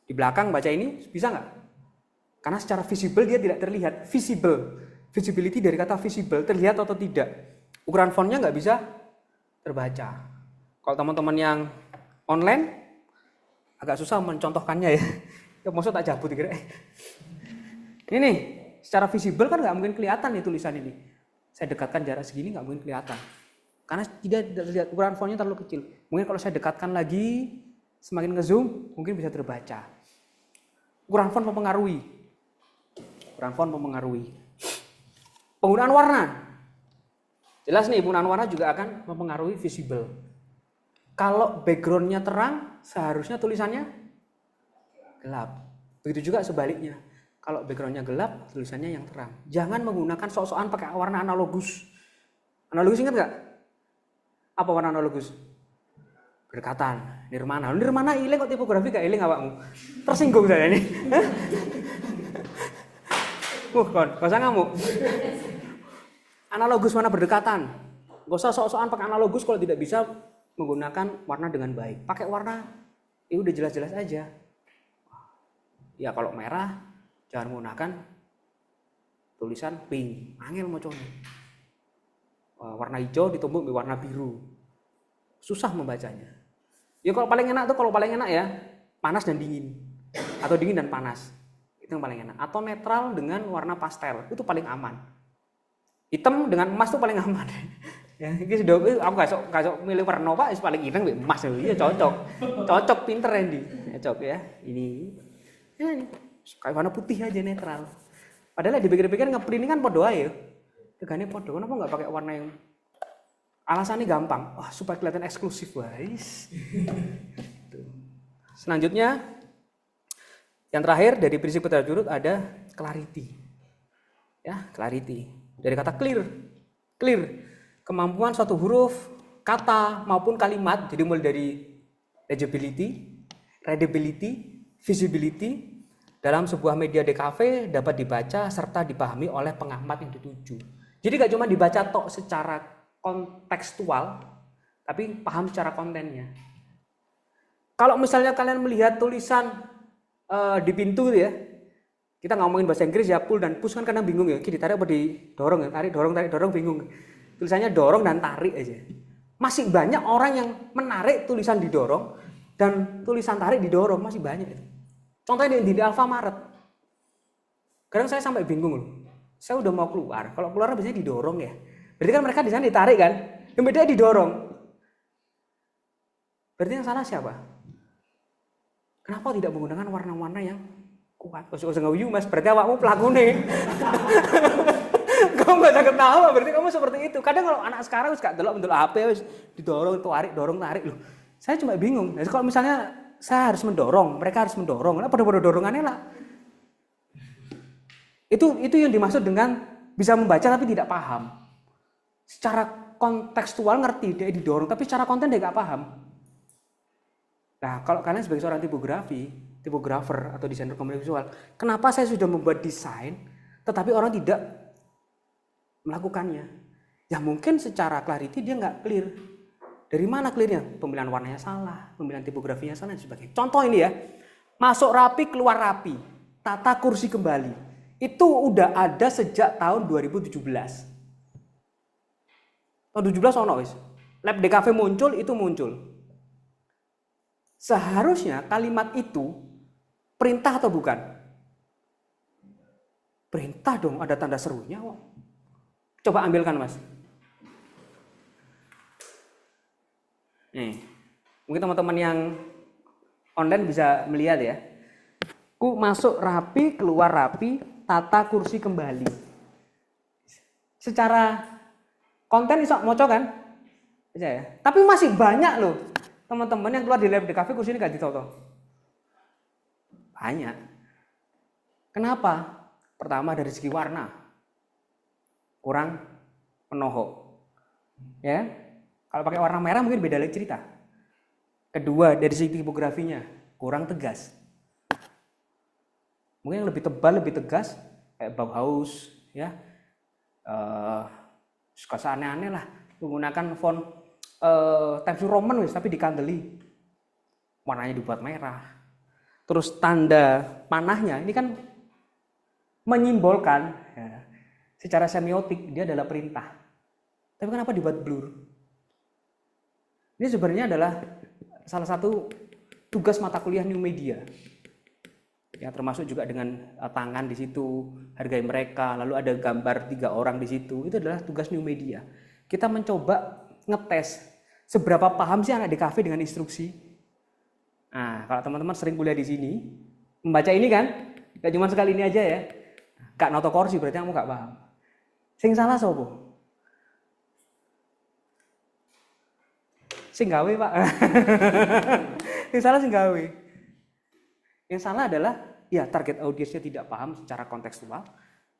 Di belakang baca ini bisa nggak? Karena secara visible dia tidak terlihat. Visibility dari kata visible, terlihat atau tidak. Ukuran fontnya nggak bisa terbaca. Kalau teman-teman yang online agak susah mencontohkannya ya. Ya maksud tak cabut kira. Ini nih, secara visible kan nggak mungkin kelihatan nih tulisan ini. Saya dekatkan jarak segini nggak mungkin kelihatan. Karena tidak terlihat, ukuran fontnya terlalu kecil. Mungkin kalau saya dekatkan lagi, semakin ngezoom, mungkin bisa terbaca. Ukuran font mempengaruhi. Ukuran font mempengaruhi. Penggunaan warna. Jelas nih, penggunaan warna juga akan mempengaruhi visible. Kalau backgroundnya terang, seharusnya tulisannya gelap. Begitu juga sebaliknya. Kalau backgroundnya gelap, tulisannya yang terang. Jangan menggunakan sok-sokan pakai warna analogus. Analogus ingat nggak? Apa warna analogus? Berdekatan, nirmana. Nirmana iling kok tipografi gak iling awakmu? Tersinggung saya ini. Gak usah ngamuk. Analogus warna berdekatan. Gak usah sok-sokan pakai analogus kalau tidak bisa menggunakan warna dengan baik. Pakai warna, ya udah jelas-jelas aja. Ya kalau merah, jangan menggunakan tulisan pink. Angel mocone. Warna hijau ditumbuk di warna biru. Susah membacanya. Ya kalau paling enak ya, panas dan dingin. Atau dingin dan panas. Itu yang paling enak. Atau netral dengan warna pastel. Itu paling aman. Hitam dengan emas itu paling aman. Ya, iki sudah aku gak milih warna Pak, paling ireng emas. Iya cocok. Cocok pinter Randy. Cocok ya. Ini. Ya, ini. Kayak warna putih aja netral. Padahal dipikir-pikir ngeprint ini kan podo ae. Tegane podo. Kenapa enggak pakai warna yang alasannya gampang? Wah, supaya kelihatan eksklusif, guys. Selanjutnya yang terakhir dari prinsip berturut ada clarity. Ya, clarity. Dari kata clear. Clear. Kemampuan suatu huruf, kata maupun kalimat, jadi mulai dari legibility, readability, visibility dalam sebuah media DKV dapat dibaca serta dipahami oleh pengamat yang dituju. Jadi gak cuma dibaca tok secara kontekstual, tapi paham secara kontennya. Kalau misalnya kalian melihat tulisan di pintu ya, kita ngomongin bahasa Inggris ya, pull dan push kan kadang bingung ya, ditarik apa didorong ya, tarik dorong bingung. Tulisannya dorong dan tarik aja. Masih banyak orang yang menarik tulisan didorong dan tulisan tarik didorong, masih banyak itu. Contohnya di Alfamaret. Kadang saya sampai bingung loh. Saya udah mau keluar. Kalau keluar biasanya didorong ya. Berarti kan mereka di sana ditarik kan? Yang beda didorong. Berarti yang salah siapa? Kenapa tidak menggunakan warna-warna yang kuat? Usah ngayu Mas, berarti awakmu pelakune. Kamu gak usah ketawa, berarti kamu seperti itu. Kadang kalau anak sekarang wis gak delok HP wis didorong, tarik loh. Saya cuma bingung. Nah, kalau misalnya saya harus mendorong, mereka harus mendorong. Nah, pada dorongannya lah. Itu yang dimaksud dengan bisa membaca tapi tidak paham. Secara kontekstual ngerti dia didorong, tapi secara konten dia gak paham. Nah, kalau kalian sebagai seorang tipografer atau desainer komunikasi visual, kenapa saya sudah membuat desain, tetapi orang tidak melakukannya? Ya mungkin secara clarity dia nggak clear. Dari mana clearnya? Pemilihan warnanya salah, pemilihan tipografinya salah, dan sebagainya. Contoh ini ya, masuk rapi, keluar rapi, tata kursi kembali. Itu udah ada sejak tahun 2017. Tahun 2017 ono wis. Lab DKV muncul, itu muncul. Seharusnya kalimat itu perintah atau bukan? Perintah dong, ada tanda serunya kok. Coba ambilkan Mas. Nih, mungkin teman-teman yang online bisa melihat ya. Ku masuk rapi, keluar rapi, tata kursi kembali. Secara konten iso moco kan? Bisa ya. Tapi masih banyak loh teman-teman yang keluar di lab di cafe kursi ini gak ditoto. Banyak. Kenapa? Pertama dari segi warna. Kurang penoho. Ya. Kalau pakai warna merah mungkin beda lagi cerita. Kedua dari segi tipografinya kurang tegas. Mungkin yang lebih tebal, lebih tegas kayak Bauhaus ya. Suka aneh-aneh lah menggunakan font Times New Roman wis tapi dikandeli. Warnanya dibuat merah. Terus tanda panahnya ini kan menyimbolkan ya, secara semiotik dia adalah perintah. Tapi kenapa dibuat blur? Ini sebenarnya adalah salah satu tugas mata kuliah New Media. Ya, termasuk juga dengan tangan di situ, hargai mereka, lalu ada gambar 3 orang di situ. Itu adalah tugas New Media. Kita mencoba ngetes seberapa paham sih anak di kafe dengan instruksi. Nah, kalau teman-teman sering kuliah di sini, membaca ini kan, gak cuma sekali ini aja ya. Gak noto kursi berarti kamu gak paham. Sing salah sopo? Sing gawe, Pak. Sing salah sing gawe. Yang salah adalah ya target audiensnya tidak paham secara kontekstual.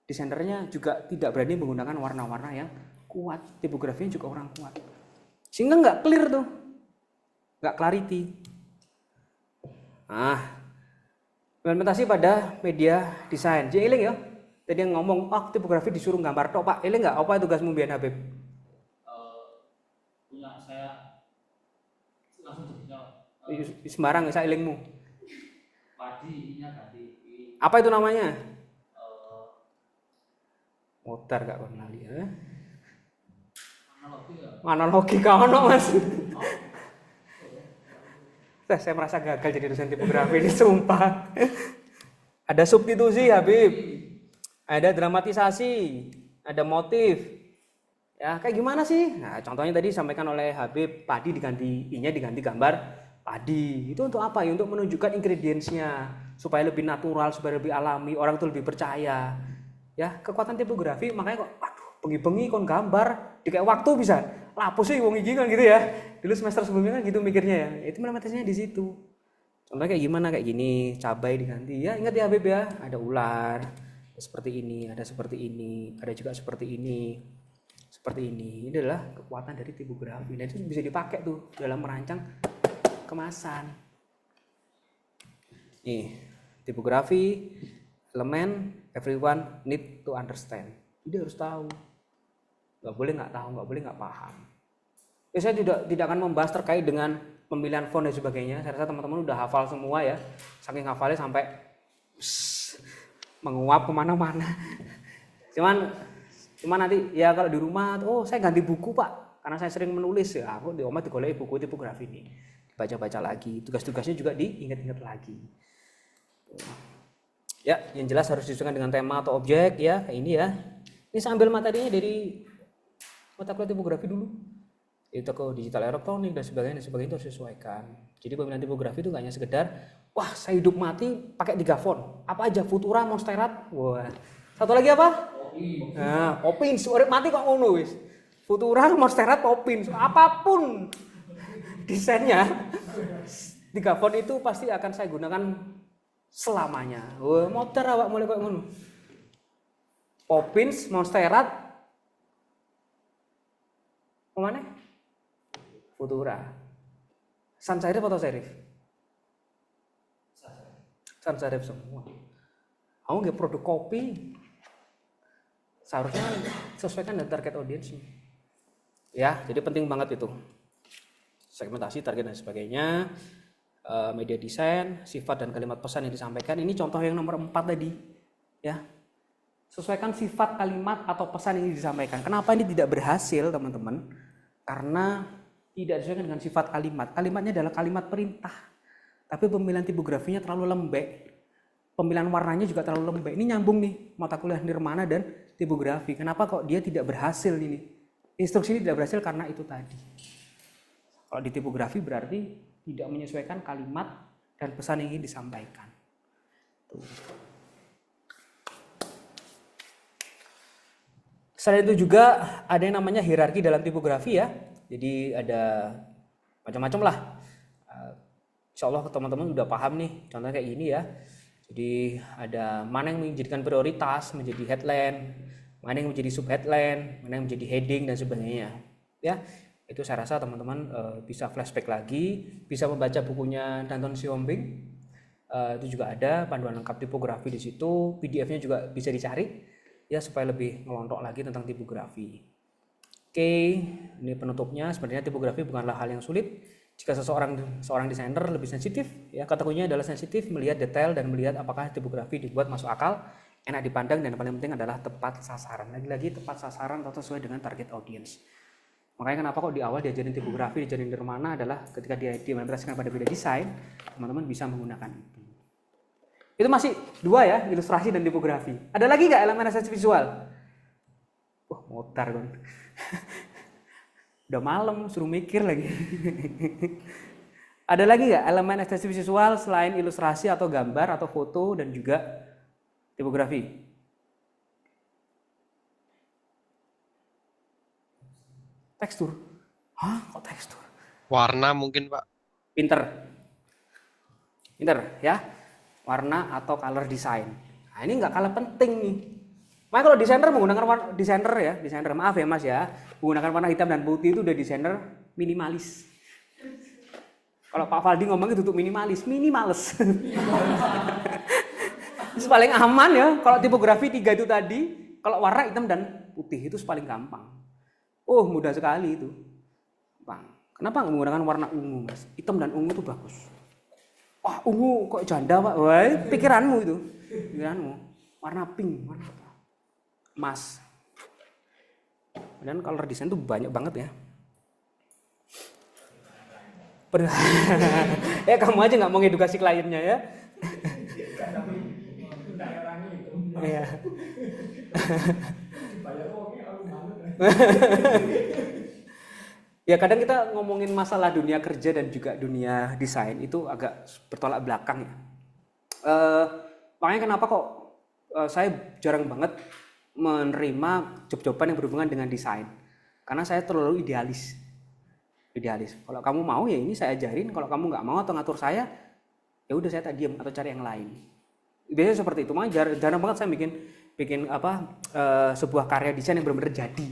Desainernya juga tidak berani menggunakan warna-warna yang kuat. Tipografinya juga orang kuat. Sehingga nggak clear tuh. Nggak clarity. Implementasi pada media desain. Jadi eling ya. Tadi yang ngomong, tipografi disuruh gambar tok, Pak. Eling nggak? Apa tugasmu biar Habib? Punya saya langsung jawab. Sembarang saya elingmu. Padi ininya ganti. Apa itu namanya? Motor gak kenal ya. Analogi ya. Analogi kaono Mas. Saya merasa gagal jadi dosen tipografi ini sumpah. Ada substitusi Habib. Ada dramatisasi, ada motif. Ya, kayak gimana sih? Nah, contohnya tadi disampaikan oleh Habib, padi diganti I-nya diganti gambar padi. Itu untuk apa ya? Untuk menunjukkan ingredients-nya supaya lebih natural, supaya lebih alami, orang tuh lebih percaya. Ya, kekuatan tipografi makanya kok aduh, bengi-bengi kon gambar, di kayak waktu bisa. Lapus sih wong iki kan gitu ya. Dulu semester sebelumnya kan gitu mikirnya ya. Itu implementasinya di situ. Contohnya kayak gimana? Kayak gini, cabai diganti. Ya, ingat ya Habib ya, ada ular, ada seperti ini, ada seperti ini, ada juga seperti ini. Seperti ini. Ini adalah kekuatan dari tipografi. Dan itu bisa dipakai tuh dalam merancang kemasan. Nih, tipografi, elemen, everyone need to understand. Dia harus tahu. Nggak boleh nggak tahu, nggak boleh nggak paham. Ya, saya tidak akan membahas terkait dengan pemilihan font dan sebagainya. Saya rasa teman-teman udah hafal semua ya. Saking hafalnya sampai menguap kemana-mana. Cuman nanti ya kalau di rumah, saya ganti buku Pak. Karena saya sering menulis ya. Aku di rumah digoleki buku tipografi ini. Baca-baca lagi, tugas-tugasnya juga diingat-ingat lagi. Ya, yang jelas harus disesuaikan dengan tema atau objek ya, kayak ini ya. Ini saya ambil materinya dari mata kuliah tipografi dulu. Itu ke digital elektronik dan sebagainya itu harus disesuaikan. Jadi pemilihan tipografi itu gak hanya sekedar, wah saya hidup mati pakai 3 font. Apa aja, Futura, Monstera, wah. Satu lagi apa? Nah, Popins, urip mati kok ngono wis. Futura, Monstera, Popins, apapun desainnya 3 font itu pasti akan saya gunakan selamanya. Wah, motor awak mulai kok ngono. Popins, Monstera, kemana? Futura. Sans serif atau serif? Sans serif semua. Aku nggak produk kopi. Seharusnya sesuaikan dengan target audiensnya. Ya, jadi penting banget itu. Segmentasi, target dan sebagainya. Media desain, sifat dan kalimat pesan yang disampaikan. Ini contoh yang nomor 4 tadi. Ya. Sesuaikan sifat, kalimat atau pesan yang disampaikan. Kenapa ini tidak berhasil, teman-teman? Karena tidak disesuaikan dengan sifat kalimat. Kalimatnya adalah kalimat perintah. Tapi pemilihan tipografinya terlalu lembek. Pemilihan warnanya juga terlalu lembek. Ini nyambung nih mata kuliah nirmana dan tipografi. Kenapa kok dia tidak berhasil ini? Instruksi ini tidak berhasil karena itu tadi. Kalau di tipografi berarti tidak menyesuaikan kalimat dan pesan yang ingin disampaikan. Tuh. Selain itu juga ada yang namanya hierarki dalam tipografi ya. Jadi ada macam-macam lah. Insya Allah teman-teman udah paham nih. Contohnya kayak gini ya. Jadi ada mana yang menjadikan prioritas menjadi headline, mana yang menjadi subheadline, mana yang menjadi heading dan sebagainya. Ya, itu saya rasa teman-teman bisa flashback lagi, bisa membaca bukunya Danton Siombing. Itu juga ada panduan lengkap tipografi di situ. PDF-nya juga bisa dicari ya supaya lebih ngelontok lagi tentang tipografi. Oke, ini penutupnya. Sebenarnya tipografi bukanlah hal yang sulit. Jika seorang desainer lebih sensitif, ya kata kuncinya adalah sensitif, melihat detail dan melihat apakah tipografi dibuat masuk akal, enak dipandang, dan yang paling penting adalah tepat sasaran. Lagi-lagi tepat sasaran atau sesuai dengan target audience. Makanya kenapa kok di awal diajarin tipografi, diajarin dari mana adalah ketika dia diimplementasikan pada bidang desain, teman-teman bisa menggunakan itu. Itu masih 2 ya, ilustrasi dan tipografi. Ada lagi nggak elemen esensi visual? Wah, motar kan. Udah malam, suruh mikir lagi. Ada lagi nggak elemen esensi visual selain ilustrasi atau gambar atau foto dan juga tipografi? Tekstur. Hah, kok tekstur? Warna mungkin Pak. Pinter ya. Warna atau color design. Nah, ini nggak kalah penting nih. Makanya kalau desainer menggunakan desainer maaf ya Mas ya, menggunakan warna hitam dan putih itu udah desainer minimalis. Kalau Pak Faldi ngomongnya tutup minimalis. Itu paling aman ya. Kalau tipografi 3 itu tadi, kalau warna hitam dan putih itu paling gampang. Oh, mudah sekali itu. Bang, kenapa nggak menggunakan warna ungu Mas? Hitam dan ungu itu bagus. Wah, ungu kok janda Pak. Wah, pikiranmu itu. Warna pink, warna apa? Emas. Dan color design itu banyak banget ya. Kamu aja nggak mau ngedukasi kliennya ya. Iya. Ya kadang kita ngomongin masalah dunia kerja dan juga dunia desain itu agak bertolak belakang ya. Makanya kenapa kok saya jarang banget menerima job-joban yang berhubungan dengan desain. Karena saya terlalu idealis. Kalau kamu mau ya ini saya ajarin, kalau kamu nggak mau atau ngatur saya, ya udah saya tak diam atau cari yang lain. Biasanya seperti itu. Makanya jarang banget saya bikin sebuah karya desain yang benar-benar jadi.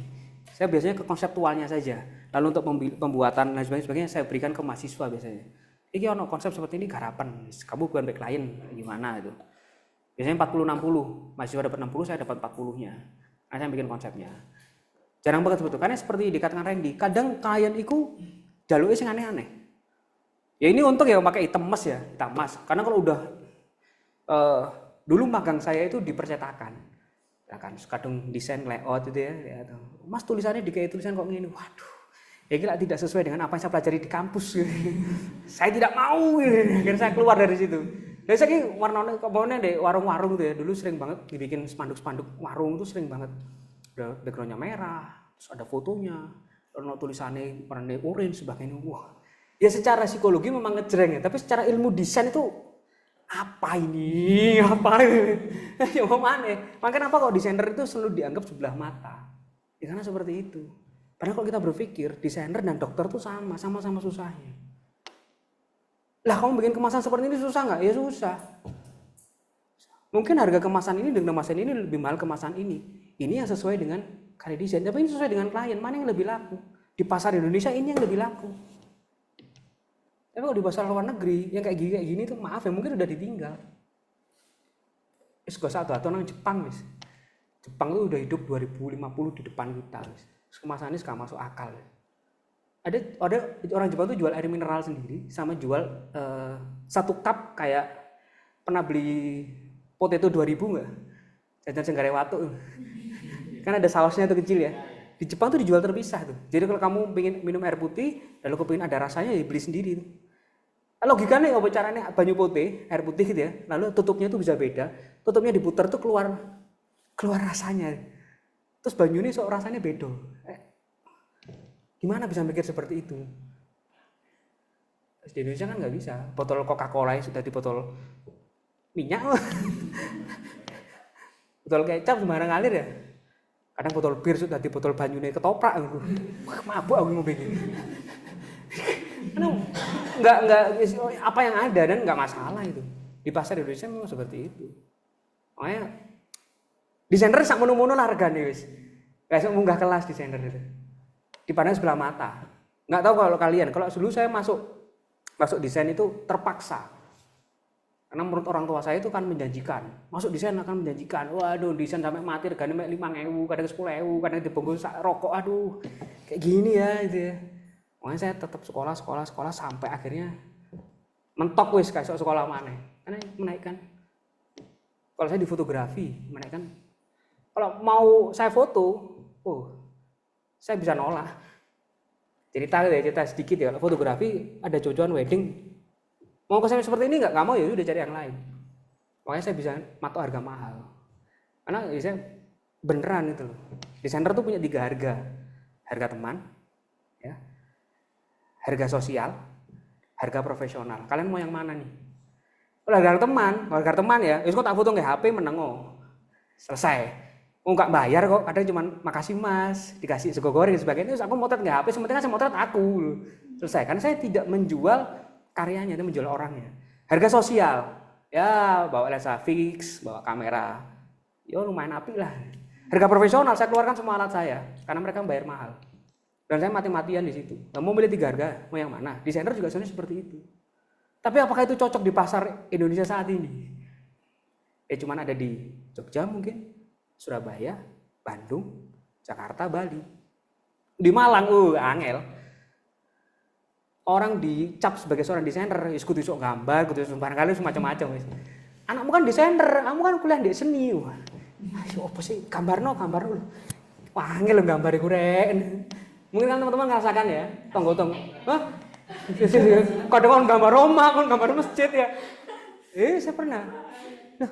Saya biasanya ke konseptualnya saja. Lalu untuk pembuatan dan sebagainya saya berikan ke mahasiswa biasanya. Ini ono konsep seperti ini garapan. Kamu bukan back klien gimana itu. Biasanya 40-60. Mahasiswa dapat 60, saya dapat 40-nya. Nah, saya bikin konsepnya. Jarang banget sebetulnya. Karena seperti dikatakan Randy, kadang klien itu jalurnya sing aneh-aneh. Ya ini untuk ya pakai hitam emas ya, hitam emas. Karena kalau udah dulu magang saya itu di percetakan. Ya kan, kadang desain layout itu ya. Mas tulisannya dikasih tulisan kok gini. Waduh. Ya kira tidak sesuai dengan apa yang saya pelajari di kampus. Saya tidak mau. Akhirnya saya keluar dari situ. Dan saya warna-warna di warung-warung tuh ya. Dulu sering banget dibikin spanduk-spanduk warung itu sering banget. Backgroundnya merah, terus ada fotonya, ada tulisannya warna orange sebagainya. Wah. Ya secara psikologi memang ngejreng ya, tapi secara ilmu desain itu apa ini? Ya mau aneh. Makanya kenapa kok desainer itu selalu dianggap sebelah mata? Ya karena seperti itu. Padahal kalau kita berpikir desainer dan dokter tuh sama-sama susahnya. Lah kamu bikin kemasan seperti ini susah nggak? Ya susah. Mungkin harga kemasan ini dan kemasan ini lebih mahal kemasan ini. Ini yang sesuai dengan karya desain. Tapi ini sesuai dengan klien. Mana yang lebih laku? Di pasar Indonesia ini yang lebih laku. Tapi kalau di pasar luar negeri yang kayak gini tuh maaf ya mungkin udah ditinggal. Gak usah atau nang Jepang wis. Jepang tuh udah hidup 2050 di depan kita wis. Kemasannya gak masuk akal. Ada orang Jepang tuh jual air mineral sendiri sama jual 1 cup kayak pernah beli potato 2000 enggak? Jajan Senggarewatu. Kan ada sausnya tuh kecil ya. Di Jepang tuh dijual terpisah tuh. Jadi kalau kamu pengen minum air putih, lalu kamu pengen ada rasanya ya beli sendiri tuh. Logikanya apa caranya banyu putih, air putih gitu ya. Lalu tutupnya tuh bisa beda. Tutupnya diputar tuh keluar rasanya. Terus banyu ini sok rasanya beda. Gimana bisa mikir seperti itu? Di Indonesia kan nggak bisa. Botol Coca-Cola sudah di botol minyak, botol kecap sembarang ngalir ya. Kadang botol bir sudah di botol banyune ketoprak aku. Wah, mabuk aku ngombe iki. Karena nggak apa yang ada dan nggak masalah itu. Di pasar Indonesia memang seperti itu. Makanya desainer sak mono-mono lah regane wis. Kayak munggah kelas desainer itu. Dipandang sebelah mata. Nggak tahu kalau kalian, kalau dulu saya masuk desain itu terpaksa. Karena menurut orang tua saya itu kan menjanjikan. Masuk desain akan menjanjikan. Waduh, desain sampai mati regane mek 5.000, kadang 10.000, kadang dibungkus rokok. Aduh, kayak gini ya itu ya. Makanya saya tetap sekolah sampai akhirnya mentok wis kayak sekolah maneh. Karena menaikkan. Kalau saya di fotografi, menaikkan. Kalau mau saya foto, saya bisa nolak. Cerita sedikit ya. Kalau fotografi ada jodohan wedding. Mau ke sana seperti ini nggak mau ya udah cari yang lain. Makanya saya bisa matok harga mahal. Karena ya saya beneran itu loh. Desainer tuh punya 3 harga. Harga teman, ya. Harga sosial, harga profesional. Kalian mau yang mana nih? Kalau harga teman ya, kok tak foto nggak HP menengo. Selesai. Nggak bayar kok, kadang cuma makasih mas, dikasih sego goreng dan sebagainya. Terus aku motret nggak HP, sementara saya motret aku. Selesai. Karena saya tidak menjual karyanya, itu menjual orangnya. Harga sosial, ya bawa lensa fix, bawa kamera, ya lumayan apik lah. Harga profesional saya keluarkan semua alat saya, karena mereka bayar mahal. Dan saya mati-matian di situ. Nah, mau milih 3 harga, mau yang mana? Desainer juga sebenarnya seperti itu. Tapi apakah itu cocok di pasar Indonesia saat ini? Cuman ada di Jogja mungkin, Surabaya, Bandung, Jakarta, Bali. Di Malang, angel. Orang dicap sebagai seorang desainer, kudu iso gambar, kudu iso barangkali semacam-macam wis. Anakmu kan desainer, kamu kan kuliah di seni. Wah, apa sih gambarno lho. Wah, angel lho gambar iku rek. Mungkin kan teman-teman ngerasakan ya, tonggo-tonggo. Hah? Kadang kan gambar Roma, kan gambar masjid ya. Saya pernah. Loh,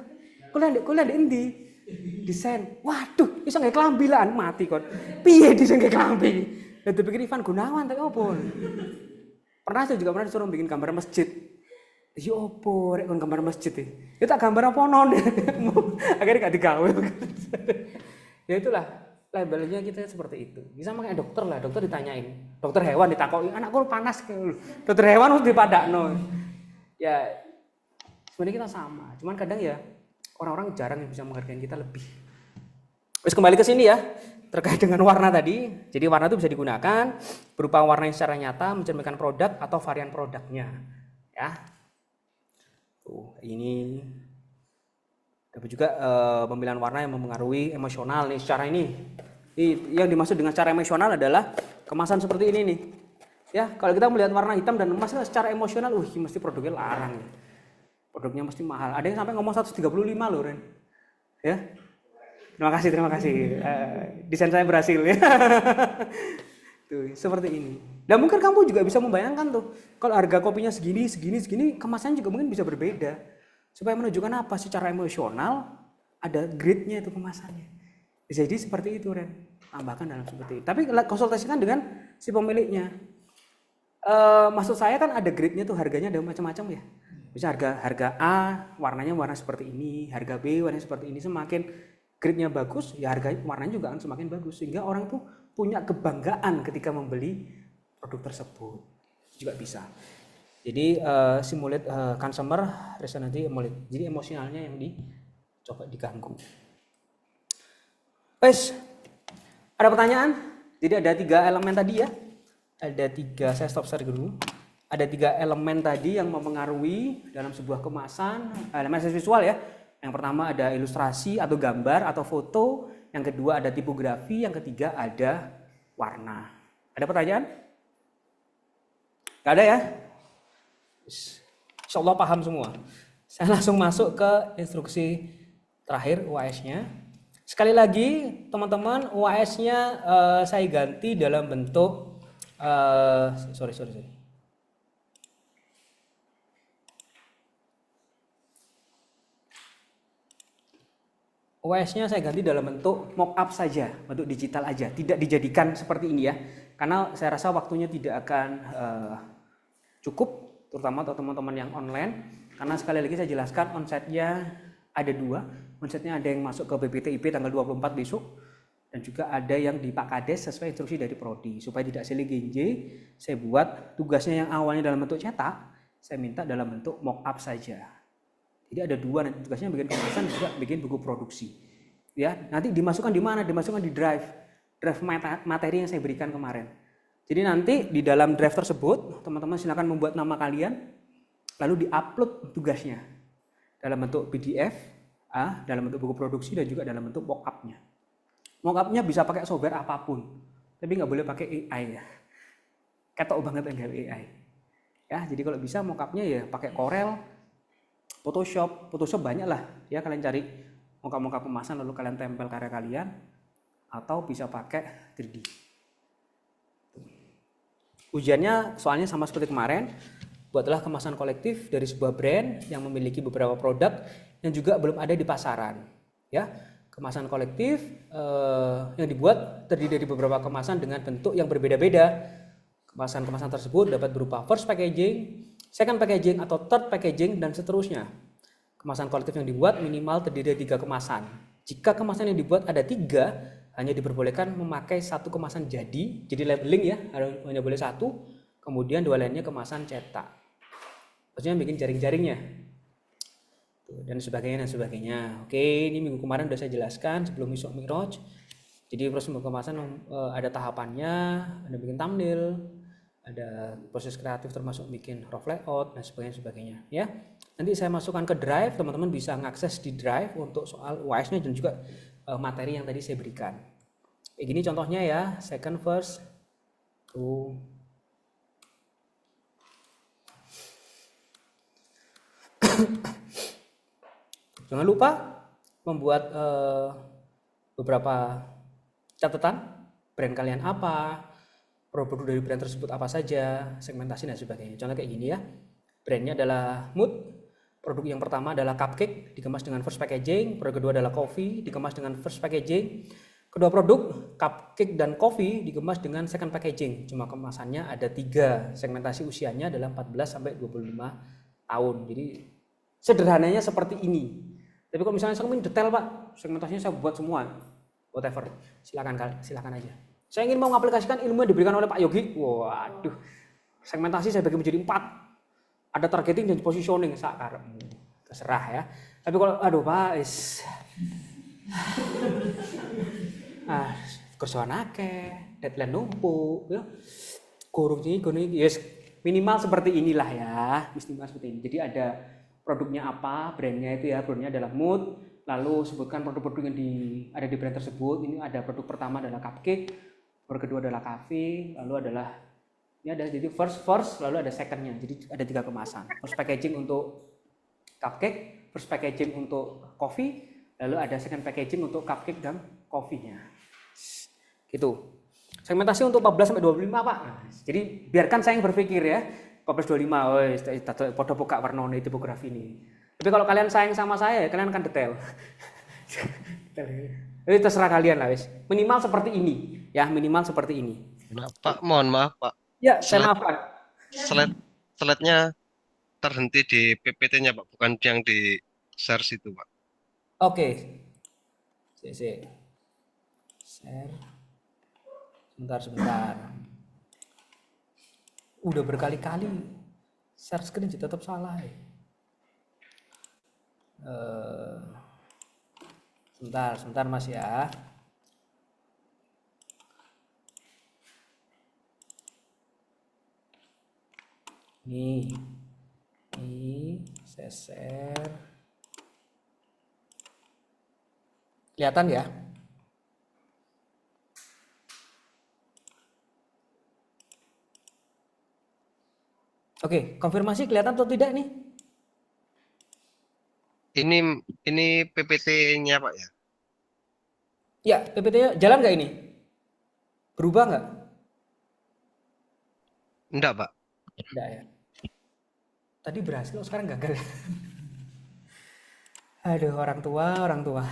kuliah di endi? Desain. Waduh, iso nggak kelambilan mati kon. Piye desain nggak kelambi? Lah dipikir Ivan Gunawan tapi opo? Saya juga pernah disuruh bikin gambar masjid. Ya opo rek kon gambar masjid e. Ya tak gambar apa non. Akhirnya gak digawe. Ya itulah labelnya kita seperti itu. Bisa kayak dokter lah, dokter ditanyain. Dokter hewan ditakoki, anakku panas. Dokter hewan harus dipadakno. Ya sebenarnya kita sama. Cuman kadang ya orang-orang jarang yang bisa menghargai kita lebih. Terus kembali ke sini ya. Terkait dengan warna tadi, jadi warna itu bisa digunakan berupa warna yang secara nyata mencerminkan produk atau varian produknya, ya. Ini tapi juga pemilihan warna yang mempengaruhi emosional nih secara ini. Yang dimaksud dengan secara emosional adalah kemasan seperti ini nih. Ya, kalau kita melihat warna hitam dan emas secara emosional, mesti produknya larang. Produknya mesti mahal. Ada yang sampai ngomong 135 loh, Ren. Ya. Terima kasih. Desain saya berhasil ya. Tuh, seperti ini. Dan mungkin kamu juga bisa membayangkan tuh, kalau harga kopinya segini, kemasannya juga mungkin bisa berbeda. Supaya menunjukkan apa? Secara emosional ada grade-nya itu kemasannya. Jadi seperti itu, Ren. Tambahkan dalam seperti itu. Tapi konsultasikan dengan si pemiliknya. Maksud saya kan ada grade-nya tuh, harganya ada macam-macam ya. Bisa harga A warnanya warna seperti ini, harga B warnanya seperti ini. Semakin grade-nya bagus, ya harganya warnanya juga akan semakin bagus sehingga orang tuh punya kebanggaan ketika membeli produk tersebut. Juga bisa. Jadi simulate consumer resonancy emulate. Jadi emosionalnya yang coba diganggu. Ada pertanyaan? Jadi ada 3 elemen tadi ya. Ada 3, saya stop share dulu. Ada 3 elemen tadi yang mempengaruhi dalam sebuah kemasan, elemen visual ya. Yang pertama ada ilustrasi atau gambar atau foto, yang kedua ada tipografi, yang ketiga ada warna. Ada pertanyaan? Gak ada ya? Insya Allah paham semua. Saya langsung masuk ke instruksi terakhir UAS-nya. Sekali lagi teman-teman, UAS-nya saya ganti dalam bentuk sorry. OS-nya saya ganti dalam bentuk mock-up saja, bentuk digital aja, tidak dijadikan seperti ini ya. Karena saya rasa waktunya tidak akan cukup terutama untuk teman-teman yang online, karena sekali lagi saya jelaskan onsite-nya ada 2. Onsite-nya ada yang masuk ke BPTIP tanggal 24 besok, dan juga ada yang di Pak Kades sesuai instruksi dari Prodi. Supaya tidak silih genje, saya buat tugasnya yang awalnya dalam bentuk cetak, saya minta dalam bentuk mock up saja. Jadi ada 2 nanti tugasnya, bikin kemasan juga bikin buku produksi. Ya, nanti dimasukkan di mana? Dimasukkan di drive materi yang saya berikan kemarin. Jadi nanti di dalam drive tersebut teman-teman silakan membuat nama kalian, lalu diupload tugasnya dalam bentuk PDF, dalam bentuk buku produksi, dan juga dalam bentuk mock-up-nya. Mock-up-nya bisa pakai software apapun, tapi nggak boleh pakai AI ya. Ketok banget enggak AI. Ya, jadi kalau bisa mock-up-nya ya pakai Corel, Photoshop banyak lah. Ya, kalian cari mock-up kemasan lalu kalian tempel karya kalian, atau bisa pakai 3D. Ujiannya soalnya sama seperti kemarin, buatlah kemasan kolektif dari sebuah brand yang memiliki beberapa produk yang juga belum ada di pasaran. Ya, kemasan kolektif yang dibuat terdiri dari beberapa kemasan dengan bentuk yang berbeda-beda. Kemasan-kemasan tersebut dapat berupa first packaging, second packaging, atau third packaging, dan seterusnya. Kemasan kolektif yang dibuat minimal terdiri dari 3 kemasan. Jika kemasan yang dibuat ada 3, hanya diperbolehkan memakai 1 kemasan jadi labeling ya, hanya boleh 1, kemudian 2 lainnya kemasan cetak. Maksudnya bikin jaring-jaringnya dan sebagainya. Oke, ini minggu kemarin sudah saya jelaskan sebelum Isra Mi'raj. Jadi proses kemasan ada tahapannya, ada bikin thumbnail, ada proses kreatif termasuk bikin rough layout dan sebagainya ya. Nanti saya masukkan ke Drive, teman-teman bisa mengakses di Drive untuk soal UAS-nya dan juga materi yang tadi saya berikan. Kayak gini contohnya ya, second verse tuh. Jangan lupa membuat beberapa catatan, brand kalian apa, produk dari brand tersebut apa saja, segmentasi dan sebagainya. Contoh kayak gini ya, brandnya adalah Mood, produk yang pertama adalah cupcake, dikemas dengan first packaging, produk kedua adalah coffee, dikemas dengan first packaging, kedua produk cupcake dan coffee dikemas dengan second packaging. Cuma kemasannya ada 3, segmentasi usianya adalah 14 sampai 25 tahun. Jadi sederhananya seperti ini. Tapi kalau misalnya saya ingin detail Pak, segmentasinya saya buat semua, whatever, silakan aja. Saya ingin mau mengaplikasikan ilmu yang diberikan oleh Pak Yogi. Waduh, segmentasi saya bagi menjadi 4. Ada targeting dan positioning, sakarepmu. Terserah ya. Tapi kalau aduh Pak, kerjaan akeh, deadline numpuk, ya. Gurung ini, yes, minimal seperti inilah ya, minimal seperti ini. Jadi ada produknya apa, brandnya itu ya, brandnya adalah Mood, lalu sebutkan produk-produk yang ada di brand tersebut. Ini ada produk pertama adalah cupcake, produk kedua adalah cafe, lalu adalah ini ada jadi first, lalu ada secondnya. Jadi ada 3 kemasan. First packaging untuk cupcake, first packaging untuk coffee, lalu ada second packaging untuk cupcake dan coffee-nya. Gitu. Segmentasi untuk 14 sampai 25 Pak. Jadi biarkan saya yang berpikir ya. 14-25, podo buka warnone tipografi ini. Tapi kalau kalian sayang sama saya, kalian akan detail. Jadi terserah kalian lah, wis. Minimal seperti ini, ya minimal seperti ini. Nah, Pak, mohon maaf Pak. Ya, saya maafkan. Slide-nya terhenti di PPT-nya Pak, bukan yang di share situ Pak. Oke. Share. Sebentar. Udah berkali-kali share screen tetap salah. Sebentar Mas ya. Nih saya share. Kelihatan ya? Oke, konfirmasi kelihatan atau tidak nih? Ini PPT-nya Pak ya? Ya, PPT-nya jalan nggak ini? Berubah nggak? Enggak Pak. Enggak ya. Tadi berhasil, sekarang gagal. Aduh, orang tua.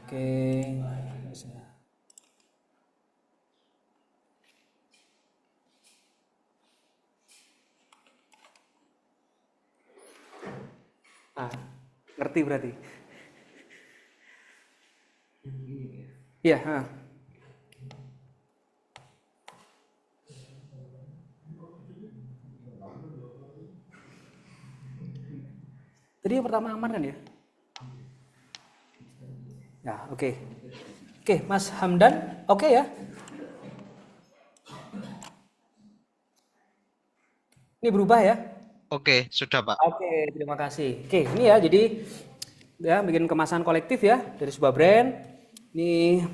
Oke. Bisa. Ah, ngerti berarti. Iya, Tadi yang pertama aman kan ya? Ya, oke. Oke, Mas Hamdan, oke ya? Ini berubah ya? Oke, sudah Pak. Oke, terima kasih. Oke, ini ya, jadi ya bikin kemasan kolektif ya dari sebuah brand. Ini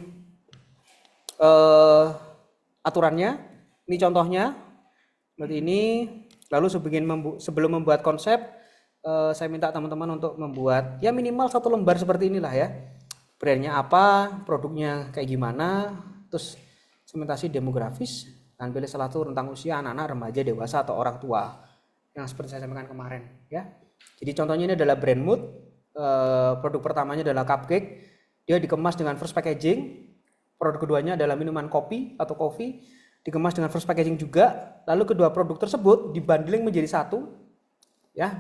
aturannya, ini contohnya. Seperti ini. Lalu sebelum membuat konsep, saya minta teman-teman untuk membuat ya minimal 1 lembar seperti inilah ya. Brandnya apa, produknya kayak gimana, terus segmentasi demografis, dan pilih salah satu rentang usia anak-anak, remaja, dewasa, atau orang tua. Yang seperti saya sampaikan kemarin ya. Jadi contohnya ini adalah brand mood. Produk pertamanya adalah cupcake. Dia dikemas dengan first packaging. Produk keduanya adalah minuman kopi atau coffee, dikemas dengan first packaging juga. Lalu kedua produk tersebut dibundling menjadi satu, ya,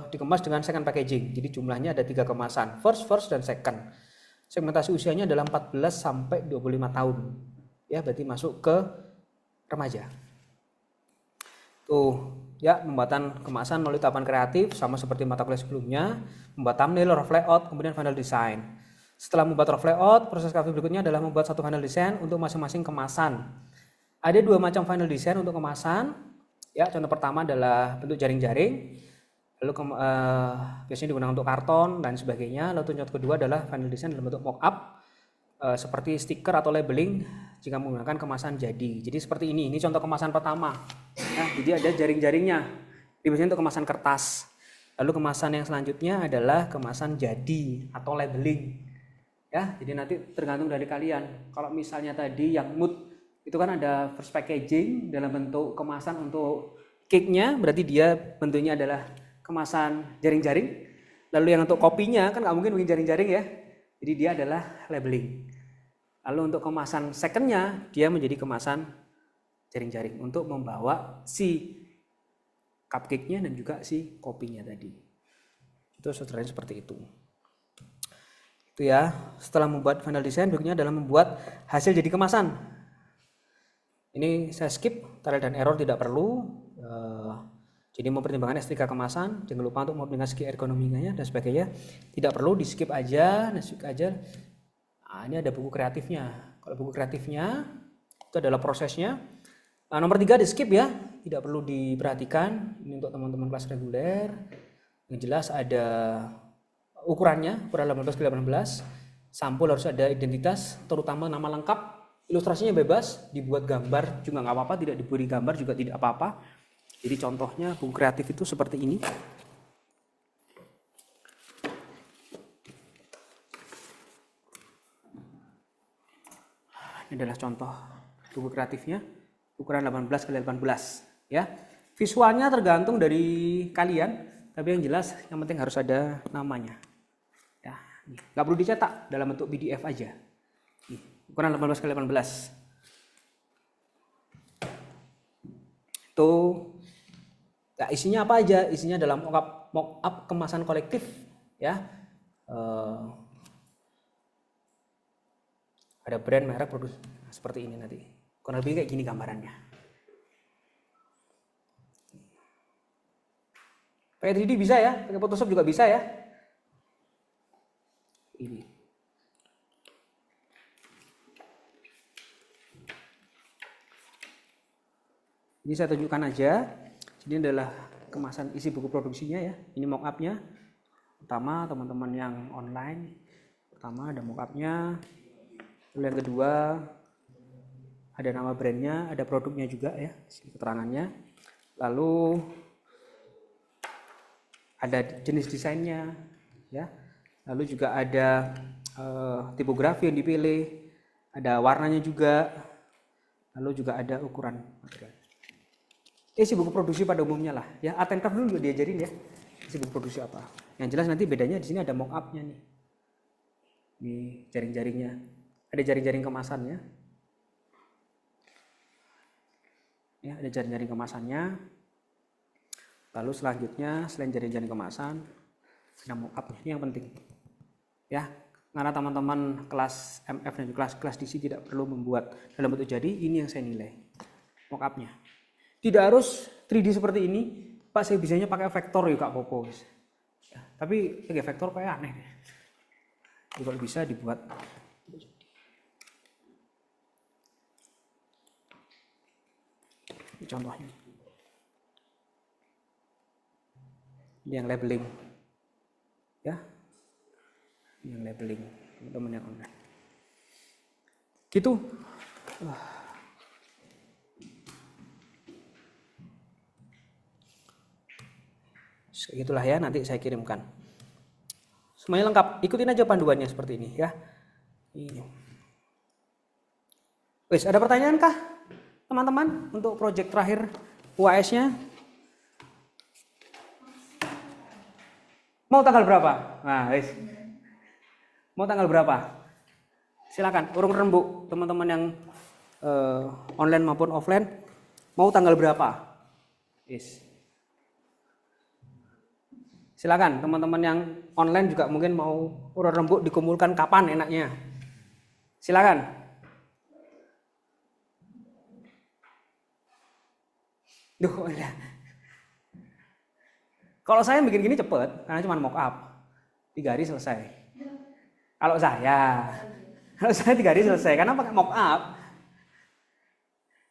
dikemas dengan second packaging. Jadi jumlahnya ada 3 kemasan, first, dan second. Segmentasi usianya adalah 14 sampai 25 tahun, ya, berarti masuk ke remaja. Tuh, ya, pembuatan kemasan melalui tahapan kreatif sama seperti mata kuliah sebelumnya, membuat thumbnail, rough layout, kemudian final design. Setelah membuat rough layout, proses kreatif berikutnya adalah membuat satu final design untuk masing-masing kemasan. Ada 2 macam final design untuk kemasan. Ya, contoh pertama adalah bentuk jaring-jaring. Lalu biasanya digunakan untuk karton dan sebagainya. Lalu contoh kedua adalah final design dalam bentuk mock-up seperti stiker atau labeling jika menggunakan kemasan jadi. Jadi seperti ini contoh kemasan pertama. Ya, jadi ada jaring-jaringnya. Ini biasanya untuk kemasan kertas. Lalu kemasan yang selanjutnya adalah kemasan jadi atau labeling. Ya, jadi nanti tergantung dari kalian. Kalau misalnya tadi yang mood itu kan ada first packaging dalam bentuk kemasan untuk cake-nya, berarti dia bentuknya adalah kemasan jaring-jaring. Lalu yang untuk kopinya kan nggak mungkin bikin jaring-jaring ya, jadi dia adalah labeling. Lalu untuk kemasan second-nya dia menjadi kemasan jaring-jaring untuk membawa si cupcake-nya dan juga si kopinya tadi. Itu saudaranya seperti itu. Itu ya. Setelah membuat final design, berikutnya adalah membuat hasil jadi kemasan. Ini saya skip, trial dan error tidak perlu. Jadi mempertimbangkan estetika kemasan, jangan lupa untuk mempertimbangkan segi ergonomikanya dan sebagainya. Tidak perlu, di skip aja, Nah, ini ada buku kreatifnya. Kalau buku kreatifnya itu adalah prosesnya. Nomor 3 di skip ya, tidak perlu diperhatikan. Ini untuk teman-teman kelas reguler. Yang jelas ada ukurannya, ukuran 18 ke 18. Sampul harus ada identitas, terutama nama lengkap. Ilustrasinya bebas, dibuat gambar juga nggak apa-apa, tidak diberi gambar juga tidak apa-apa. Jadi contohnya buku kreatif itu seperti ini. Ini adalah contoh buku kreatifnya, ukuran 18 x 18 ya. Visualnya tergantung dari kalian, tapi yang jelas yang penting harus ada namanya. Ya, nggak perlu dicetak, dalam bentuk PDF aja. Ukuran 18 x 18. Itu ya, isinya apa aja? Isinya dalam mock-up kemasan kolektif ya. Ada brand, merek, produk seperti ini nanti. Kurang lebih kayak gini gambarannya. Pakai 3D bisa ya, pakai Photoshop juga bisa ya. Ini. Ini saya tunjukkan aja. Ini adalah kemasan isi buku produksinya ya. Ini mock-up-nya. Pertama, teman-teman yang online. Pertama ada mock-up-nya. Lalu yang kedua ada nama brandnya, ada produknya juga ya, keterangannya. Lalu ada jenis desainnya ya. Lalu juga ada tipografi yang dipilih, ada warnanya juga. Lalu juga ada ukuran material. Isi buku produksi pada umumnya lah ya. Art and Craft dulu juga diajarin ya. Isi buku produksi apa. Yang jelas nanti bedanya di sini ada mock-up-nya nih. Ini jaring-jaringnya. Ada jaring-jaring kemasannya. Ya, ada jaring-jaring kemasannya. Lalu selanjutnya selain jaring-jaring kemasan, ada mock-up ini yang penting. Ya, karena teman-teman kelas MF dan kelas DC tidak perlu membuat dalam bentuk jadi, ini yang saya nilai. Mock-up-nya. Tidak harus 3D seperti ini, Pak saya bisanya pakai vektor ya Kak Popo. Ya, tapi pakai vektor kayak aneh. Jadi kalau bisa dibuat. Ini contohnya. Ini yang labeling. Ya. Ini yang labeling, teman-teman yang online. Gitu. Segitulah ya, nanti saya kirimkan. Semuanya lengkap. Ikutin aja panduannya seperti ini ya. Ini. Wes, ada pertanyaan kah? Teman-teman untuk proyek terakhir UAS-nya? Mau tanggal berapa? Nah, wes. Mau tanggal berapa? Silakan urung rembuk teman-teman yang online maupun offline. Mau tanggal berapa? Yes. Silakan teman-teman yang online juga mungkin mau urung rembuk dikumpulkan kapan enaknya. Silakan. Duh, ya. Kalau saya bikin gini cepet karena cuma mock up. 3 hari selesai. Kalau saya 3 hari selesai karena pakai mock up.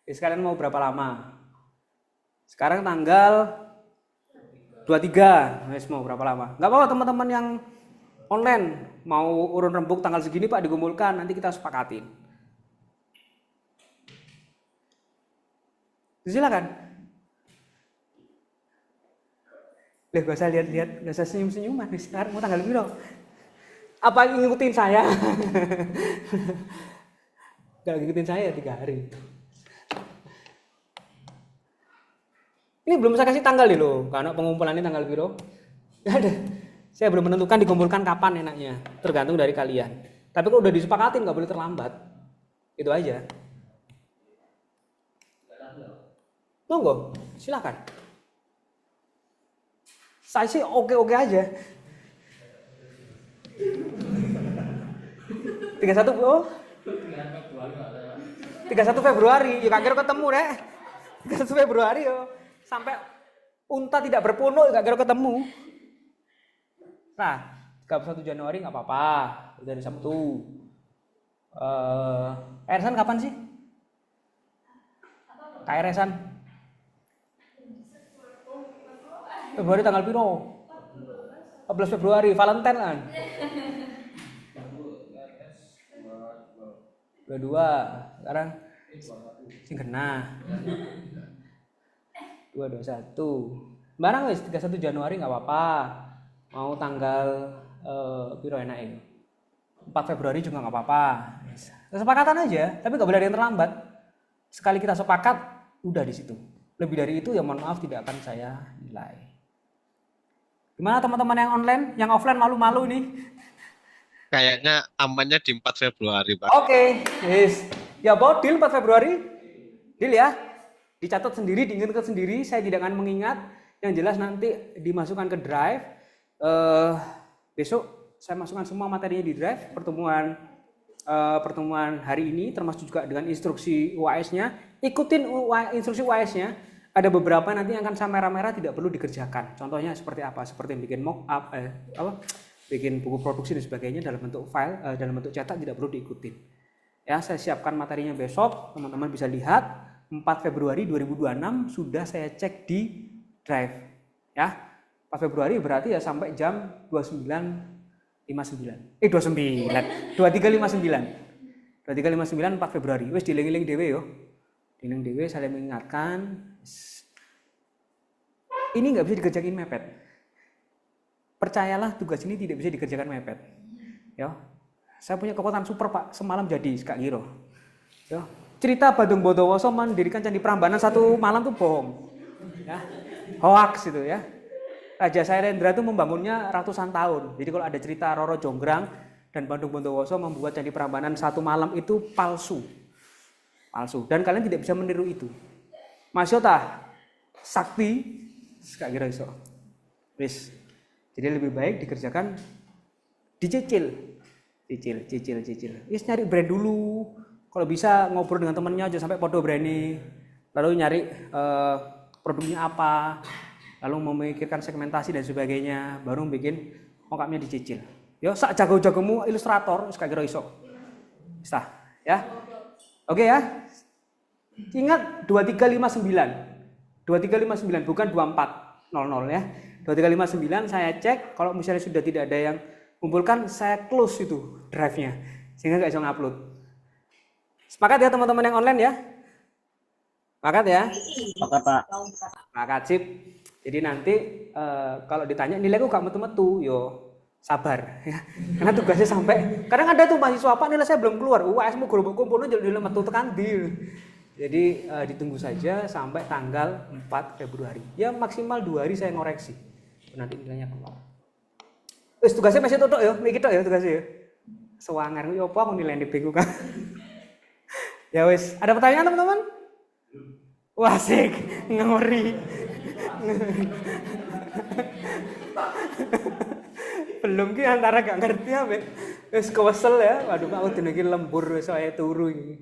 Sekalian mau berapa lama? Sekarang tanggal 23, mau berapa lama? Nggak apa-apa teman-teman yang online mau urun rembuk tanggal segini Pak dikumpulkan, nanti kita sepakatin. Silakan. Gak usah lihat-lihat, gak usah senyum-senyuman. Sekarang mau tanggal berapa? Apa ngikutin saya? Gak ngikutin saya 3 hari. Ini belum saya kasih tanggal nih loh, karena pengumpulannya tanggal berapa? Gak ada. Saya belum menentukan dikumpulkan kapan enaknya, tergantung dari kalian. Tapi kalau udah disepakatin gak boleh terlambat. Itu aja. Monggo, silakan. Saya sih oke-oke aja. 31 Februari, ya kira ketemu deh. 31 Februari yo. Sampai unta tidak berpunuk, kira ketemu. Nah, 31 Januari nggak apa-apa, udah hari Sabtu. KRS-an kapan sih? KRS-an? Februari tanggal piro? 14 Februari, Valentine kan? 22, sekarang sing kena. 221. Barang wis 31 Januari nggak apa-apa. Mau tanggal piro enake? 4 Februari juga nggak apa-apa. Kesepakatan aja, tapi nggak boleh ada yang terlambat. Sekali kita sepakat, udah di situ. Lebih dari itu ya mohon maaf tidak akan saya nilai. Gimana teman-teman yang online, yang offline malu-malu nih? Kayaknya amannya di 4 Februari, Pak. Oke, yes. Ya, deal 4 Februari. Deal ya. Dicatat sendiri, diingatkan sendiri, saya tidak akan mengingat. Yang jelas nanti dimasukkan ke drive. Besok saya masukkan semua materinya di drive, pertemuan hari ini, termasuk juga dengan instruksi UAS-nya. Ikutin instruksi UAS-nya. Ada beberapa nanti yang akan saya merah-merah tidak perlu dikerjakan. Contohnya seperti apa? Seperti bikin mock up, bikin buku produksi dan sebagainya dalam bentuk file, dalam bentuk cetak tidak perlu diikutin. Ya, saya siapkan materinya besok, teman-teman bisa lihat 4 Februari 2026 sudah saya cek di drive. Ya, 4 Februari berarti ya sampai jam 23.59 4 Februari. Wes diling-iling dhewe yo. Diling dhewe saya mengingatkan. Ini nggak bisa dikerjain mepet. Percayalah tugas ini tidak bisa dikerjakan mepet. Ya. Saya punya kekuatan super Pak, semalam jadi Kak Giro. Ya. Cerita Badung Bondowoso mendirikan Candi Prambanan satu malam tuh bohong. Ya. Hoax itu ya. Raja Sairendra itu membangunnya ratusan tahun. Jadi kalau ada cerita Roro Jonggrang dan Bandung Bondowoso membuat Candi Prambanan satu malam itu palsu. Dan kalian tidak bisa meniru itu. Mas Yota, sakti, gak kira iso. Wis. Jadi lebih baik dikerjakan dicicil. Cicil. Wis nyari brand dulu. Kalau bisa ngobrol dengan temennya aja sampai podo berani. Lalu nyari produknya apa. Lalu memikirkan segmentasi dan sebagainya. Baru bikin mock-up-nya dicicil. Yo sak jago-jagomu ilustrator, wis gak kira iso. Wis ya. Oke ya. Ingat 2359 bukan 2400 ya. 2359 saya cek, kalau misalnya sudah tidak ada yang kumpulkan, saya close itu drive-nya sehingga nggak bisa ngupload. Sepakat ya teman-teman yang online ya? Sepakat ya? Oke Pak. Sepakat sip. Jadi nanti kalau ditanya nilaiku gak metu-metu, yo sabar ya. Karena tugasnya sampai kadang ada tuh mahasiswa Pak nilai saya belum keluar. UAS-mu guru kumpulnya jadi nilai metu tekan di. Jadi ditunggu saja sampai tanggal 4 Februari. Ya maksimal 2 hari saya ngoreksi. Nanti nilainya keluar. Wis tugasnya masih tutuk ya, iki tok ya tugasnya ya. Sewangar yo apa aku nilai bingung kan. Ya wis, ada pertanyaan teman-teman? Wah, asik, ngori. Belum ki antara gak ngerti apa. Wis kewesel ya. Waduh Pak udah iki lembur wis saya turu iki.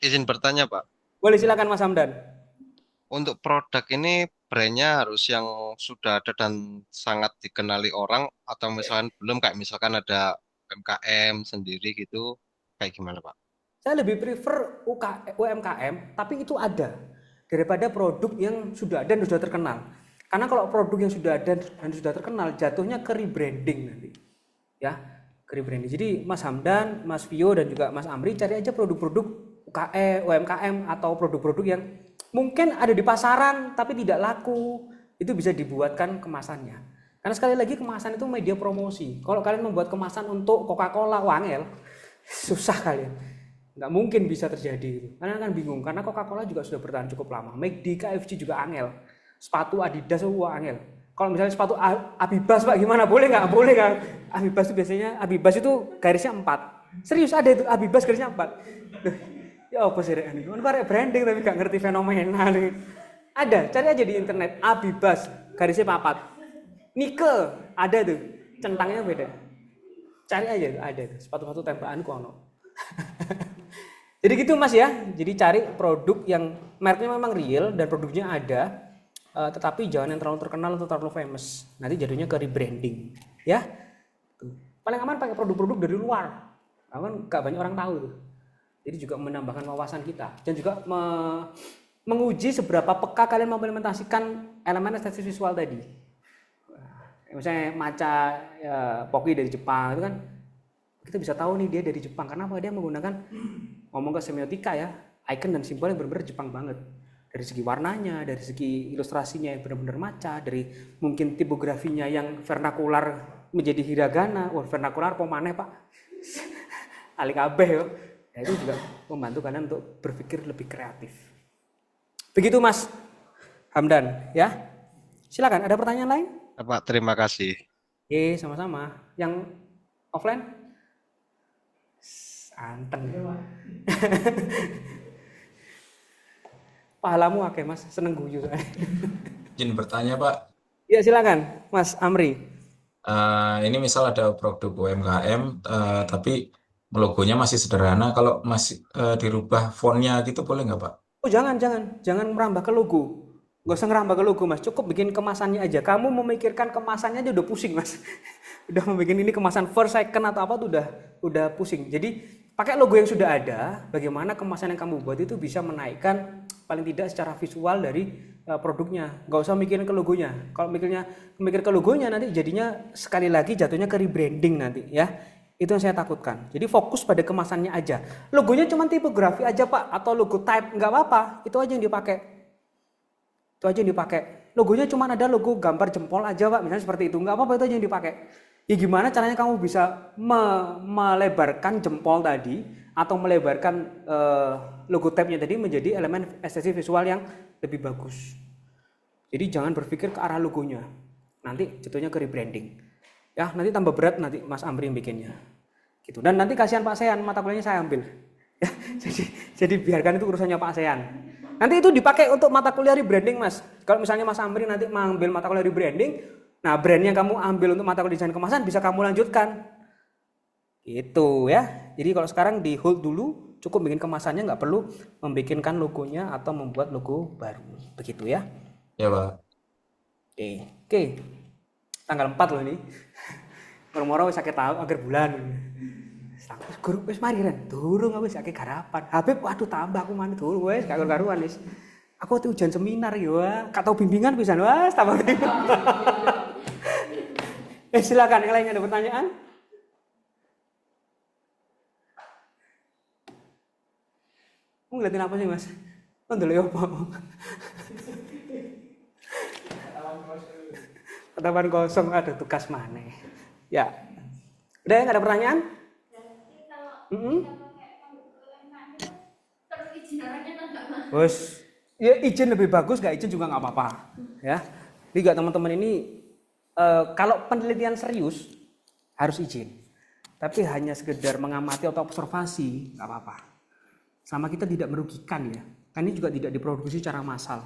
Izin bertanya Pak. Boleh silakan Mas Hamdan. Untuk produk ini brandnya harus yang sudah ada dan sangat dikenali orang atau misalkan belum kayak misalkan ada UMKM sendiri gitu kayak gimana Pak? Saya lebih prefer UMKM tapi itu ada daripada produk yang sudah ada dan sudah terkenal. Karena kalau produk yang sudah ada dan sudah terkenal jatuhnya ke rebranding nanti. Ya, ke rebranding. Jadi Mas Hamdan, Mas Vio dan juga Mas Amri cari aja produk-produk UMKM atau produk-produk yang mungkin ada di pasaran tapi tidak laku, itu bisa dibuatkan kemasannya. Karena sekali lagi kemasan itu media promosi. Kalau kalian membuat kemasan untuk Coca-Cola, wangel, susah kalian. Nggak mungkin bisa terjadi itu. Kalian kan bingung karena Coca-Cola juga sudah bertahan cukup lama. McD, KFC juga angel. Sepatu Adidas angel. Kalau misalnya sepatu Abibas Pak gimana? Boleh nggak? Boleh nggak? Abibas itu biasanya itu garisnya 4. Serius ada itu Abibas garisnya 4. Ya apa sih rek ini? Kan branding tapi gak ngerti fenomena nih. Ada, cari aja di internet Abibas garisnya 4. Nike ada tuh, centangnya beda. Cari aja tuh, ada tuh. Sepatu-sepatu tembakan kono. Jadi gitu Mas ya. Jadi cari produk yang mereknya memang real dan produknya ada, tetapi jangan yang terlalu terkenal atau terlalu famous. Nanti jadinya ke rebranding, ya. Tuh. Paling aman pakai produk-produk dari luar. Kan gak banyak orang tahu tuh. Jadi juga menambahkan wawasan kita dan juga menguji seberapa peka kalian mengimplementasikan elemen estetis visual tadi. Misalnya maca Pocky dari Jepang itu kan kita bisa tahu nih dia dari Jepang karena apa dia menggunakan ngomong ke semiotika ya, icon dan simbol yang benar-benar Jepang banget. Dari segi warnanya, dari segi ilustrasinya yang benar-benar maca, dari mungkin tipografinya yang vernakular menjadi hiragana. Wah, vernakular pemaneh Pak. Ali kabeh yo. Ya, itu juga membantu kalian untuk berpikir lebih kreatif. Begitu Mas Hamdan ya. Silakan ada pertanyaan lain? Pak, terima kasih. Sama-sama. Yang offline? Anteng. Pahalamu akeh Mas, seneng guyu saya. Izin bertanya Pak, Ya silakan Mas Amri. ini misal ada produk UMKM, tapi logonya masih sederhana, kalau masih dirubah fontnya gitu boleh nggak Pak? Oh jangan merambah ke logo. Gak usah ngerambah ke logo Mas, cukup bikin kemasannya aja. Kamu memikirkan kemasannya aja udah pusing Mas. Udah membuat ini kemasan first, second atau apa tuh udah pusing. Jadi pakai logo yang sudah ada, bagaimana kemasan yang kamu buat itu bisa menaikkan paling tidak secara visual dari produknya. Gak usah mikirin ke logonya. Kalau mikir ke logonya nanti jadinya sekali lagi jatuhnya ke rebranding nanti ya. Itu yang saya takutkan. Jadi fokus pada kemasannya aja. Logonya cuma tipografi aja Pak atau logo type nggak apa-apa. Itu aja yang dipakai. Logonya cuma ada logo gambar jempol aja Pak. Misalnya seperti itu nggak apa-apa, itu aja yang dipakai. Ya gimana caranya kamu bisa melebarkan jempol tadi atau melebarkan logo type-nya tadi menjadi elemen estetik visual yang lebih bagus. Jadi jangan berpikir ke arah logonya. Nanti jatuhnya ke rebranding. Ya, nanti tambah berat nanti Mas Amri yang bikinnya. Gitu. Dan nanti kasihan Pak Sean, mata kuliahnya saya ambil. Ya, jadi biarkan itu urusannya Pak Sean. Nanti itu dipakai untuk mata kuliah rebranding, Mas. Kalau misalnya Mas Amri nanti mengambil mata kuliah rebranding, nah brand yang kamu ambil untuk mata kuliah desain kemasan bisa kamu lanjutkan. Itu ya. Jadi kalau sekarang di hold dulu, cukup bikin kemasannya, nggak perlu membikinkan logonya atau membuat logo baru. Begitu ya. Ya, Pak. Oke. Tanggal 4 loh ini. Moro-moro wis akeh tahu akhir bulan. Guru wis mari Ren. Durung aku wis akeh garapan. Habib waduh tambah aku manut durung wis gak karu-karuan wis. Aku tuh ujian seminar yo, gak tau bimbingan pisan. Wah, tambah. Silakan yang lain ada pertanyaan? Mau ngeliatin apa sih, Mas? Ndelok apa? Ketahuan kosong, ada tugas mana? Ya. Udah nggak ada pertanyaan? Bos, ya izin lebih bagus, nggak izin juga nggak apa-apa, ya. Jadi nggak teman-teman ini, kalau penelitian serius harus izin, tapi hanya sekedar mengamati atau observasi nggak apa-apa. Sama kita tidak merugikan ya, kan ini juga tidak diproduksi secara massal.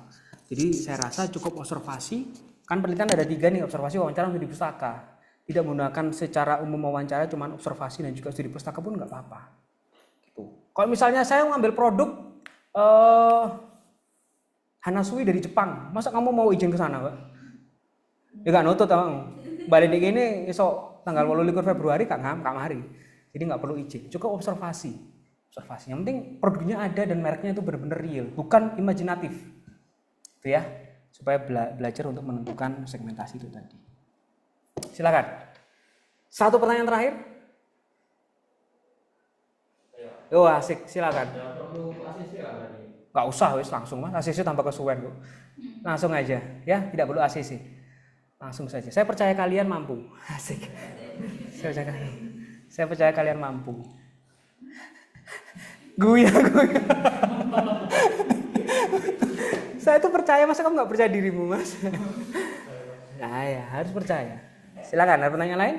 Jadi saya rasa cukup observasi, kan penelitian ada 3 nih, observasi, wawancara, studi pustaka. Tidak menggunakan secara umum wawancara, cuman observasi dan juga studi pustaka pun nggak apa-apa. Gitu. Kalau misalnya saya ngambil produk Hanasui dari Jepang, masa kamu mau izin ke sana, Pak? Ya nggak nutut kamu. Balik ini esok tanggal 28 Februari Kak mari. Jadi nggak perlu izin, cukup observasi. Observasi. Yang penting produknya ada dan mereknya itu benar-benar real, bukan imajinatif. Itu ya, supaya belajar untuk menentukan segmentasi itu tadi. Silakan. Satu pertanyaan terakhir. Oh asik, silakan. Gak usah wis langsung Mas, ACC tambah kesuwen kok. Langsung aja ya, tidak perlu ACC. Langsung saja. Saya percaya kalian mampu. Asik. Saya percaya kalian mampu. Guya. Saya tuh percaya, masa kamu nggak percaya dirimu, Mas? Nah ya, harus percaya. Silakan, ada pertanyaan lain?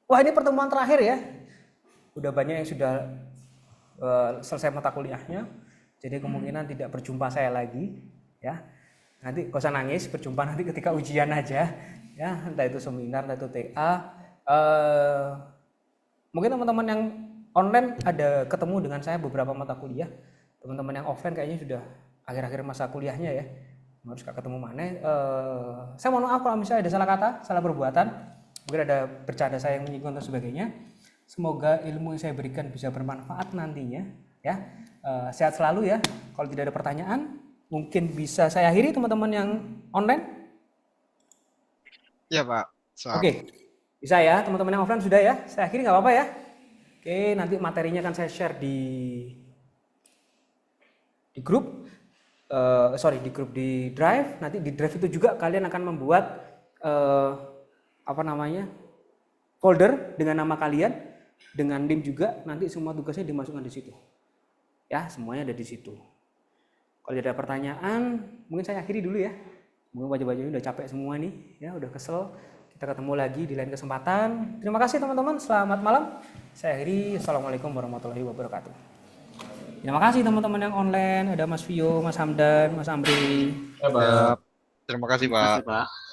Wah, ini pertemuan terakhir ya. Udah banyak yang sudah selesai mata kuliahnya. Jadi kemungkinan tidak berjumpa saya lagi, ya. Nanti gak usah nangis, berjumpa nanti ketika ujian aja, ya. Entah itu seminar, entah itu TA. Mungkin teman-teman yang online ada ketemu dengan saya beberapa mata kuliah. Teman-teman yang offline kayaknya sudah akhir-akhir masa kuliahnya ya. Harus gak ketemu mana. Saya mohon maaf kalau misalnya ada salah kata, salah perbuatan. Mungkin ada bercanda saya yang menyinggung dan sebagainya. Semoga ilmu yang saya berikan bisa bermanfaat nantinya. Ya, sehat selalu ya. Kalau tidak ada pertanyaan, mungkin bisa saya akhiri teman-teman yang online. Ya Pak. Oke, bisa ya teman-teman yang offline sudah ya. Saya akhiri nggak apa-apa ya. Oke, nanti materinya akan saya share di grup. Di Drive. Nanti di Drive itu juga kalian akan membuat folder dengan nama kalian, dengan NIM juga. Nanti semua tugasnya dimasukkan di situ. Ya, semuanya ada di situ. Kalau ada pertanyaan, mungkin saya akhiri dulu ya. Mungkin wajah-wajahnya udah capek semua nih, ya udah kesel. Kita ketemu lagi di lain kesempatan. Terima kasih teman-teman. Selamat malam. Saya akhiri. Assalamualaikum warahmatullahi wabarakatuh. Terima kasih teman-teman yang online. Ada Mas Vio, Mas Hamdan, Mas Amri. Ya, Pak. Terima kasih Terima Pak. kasih, Pak.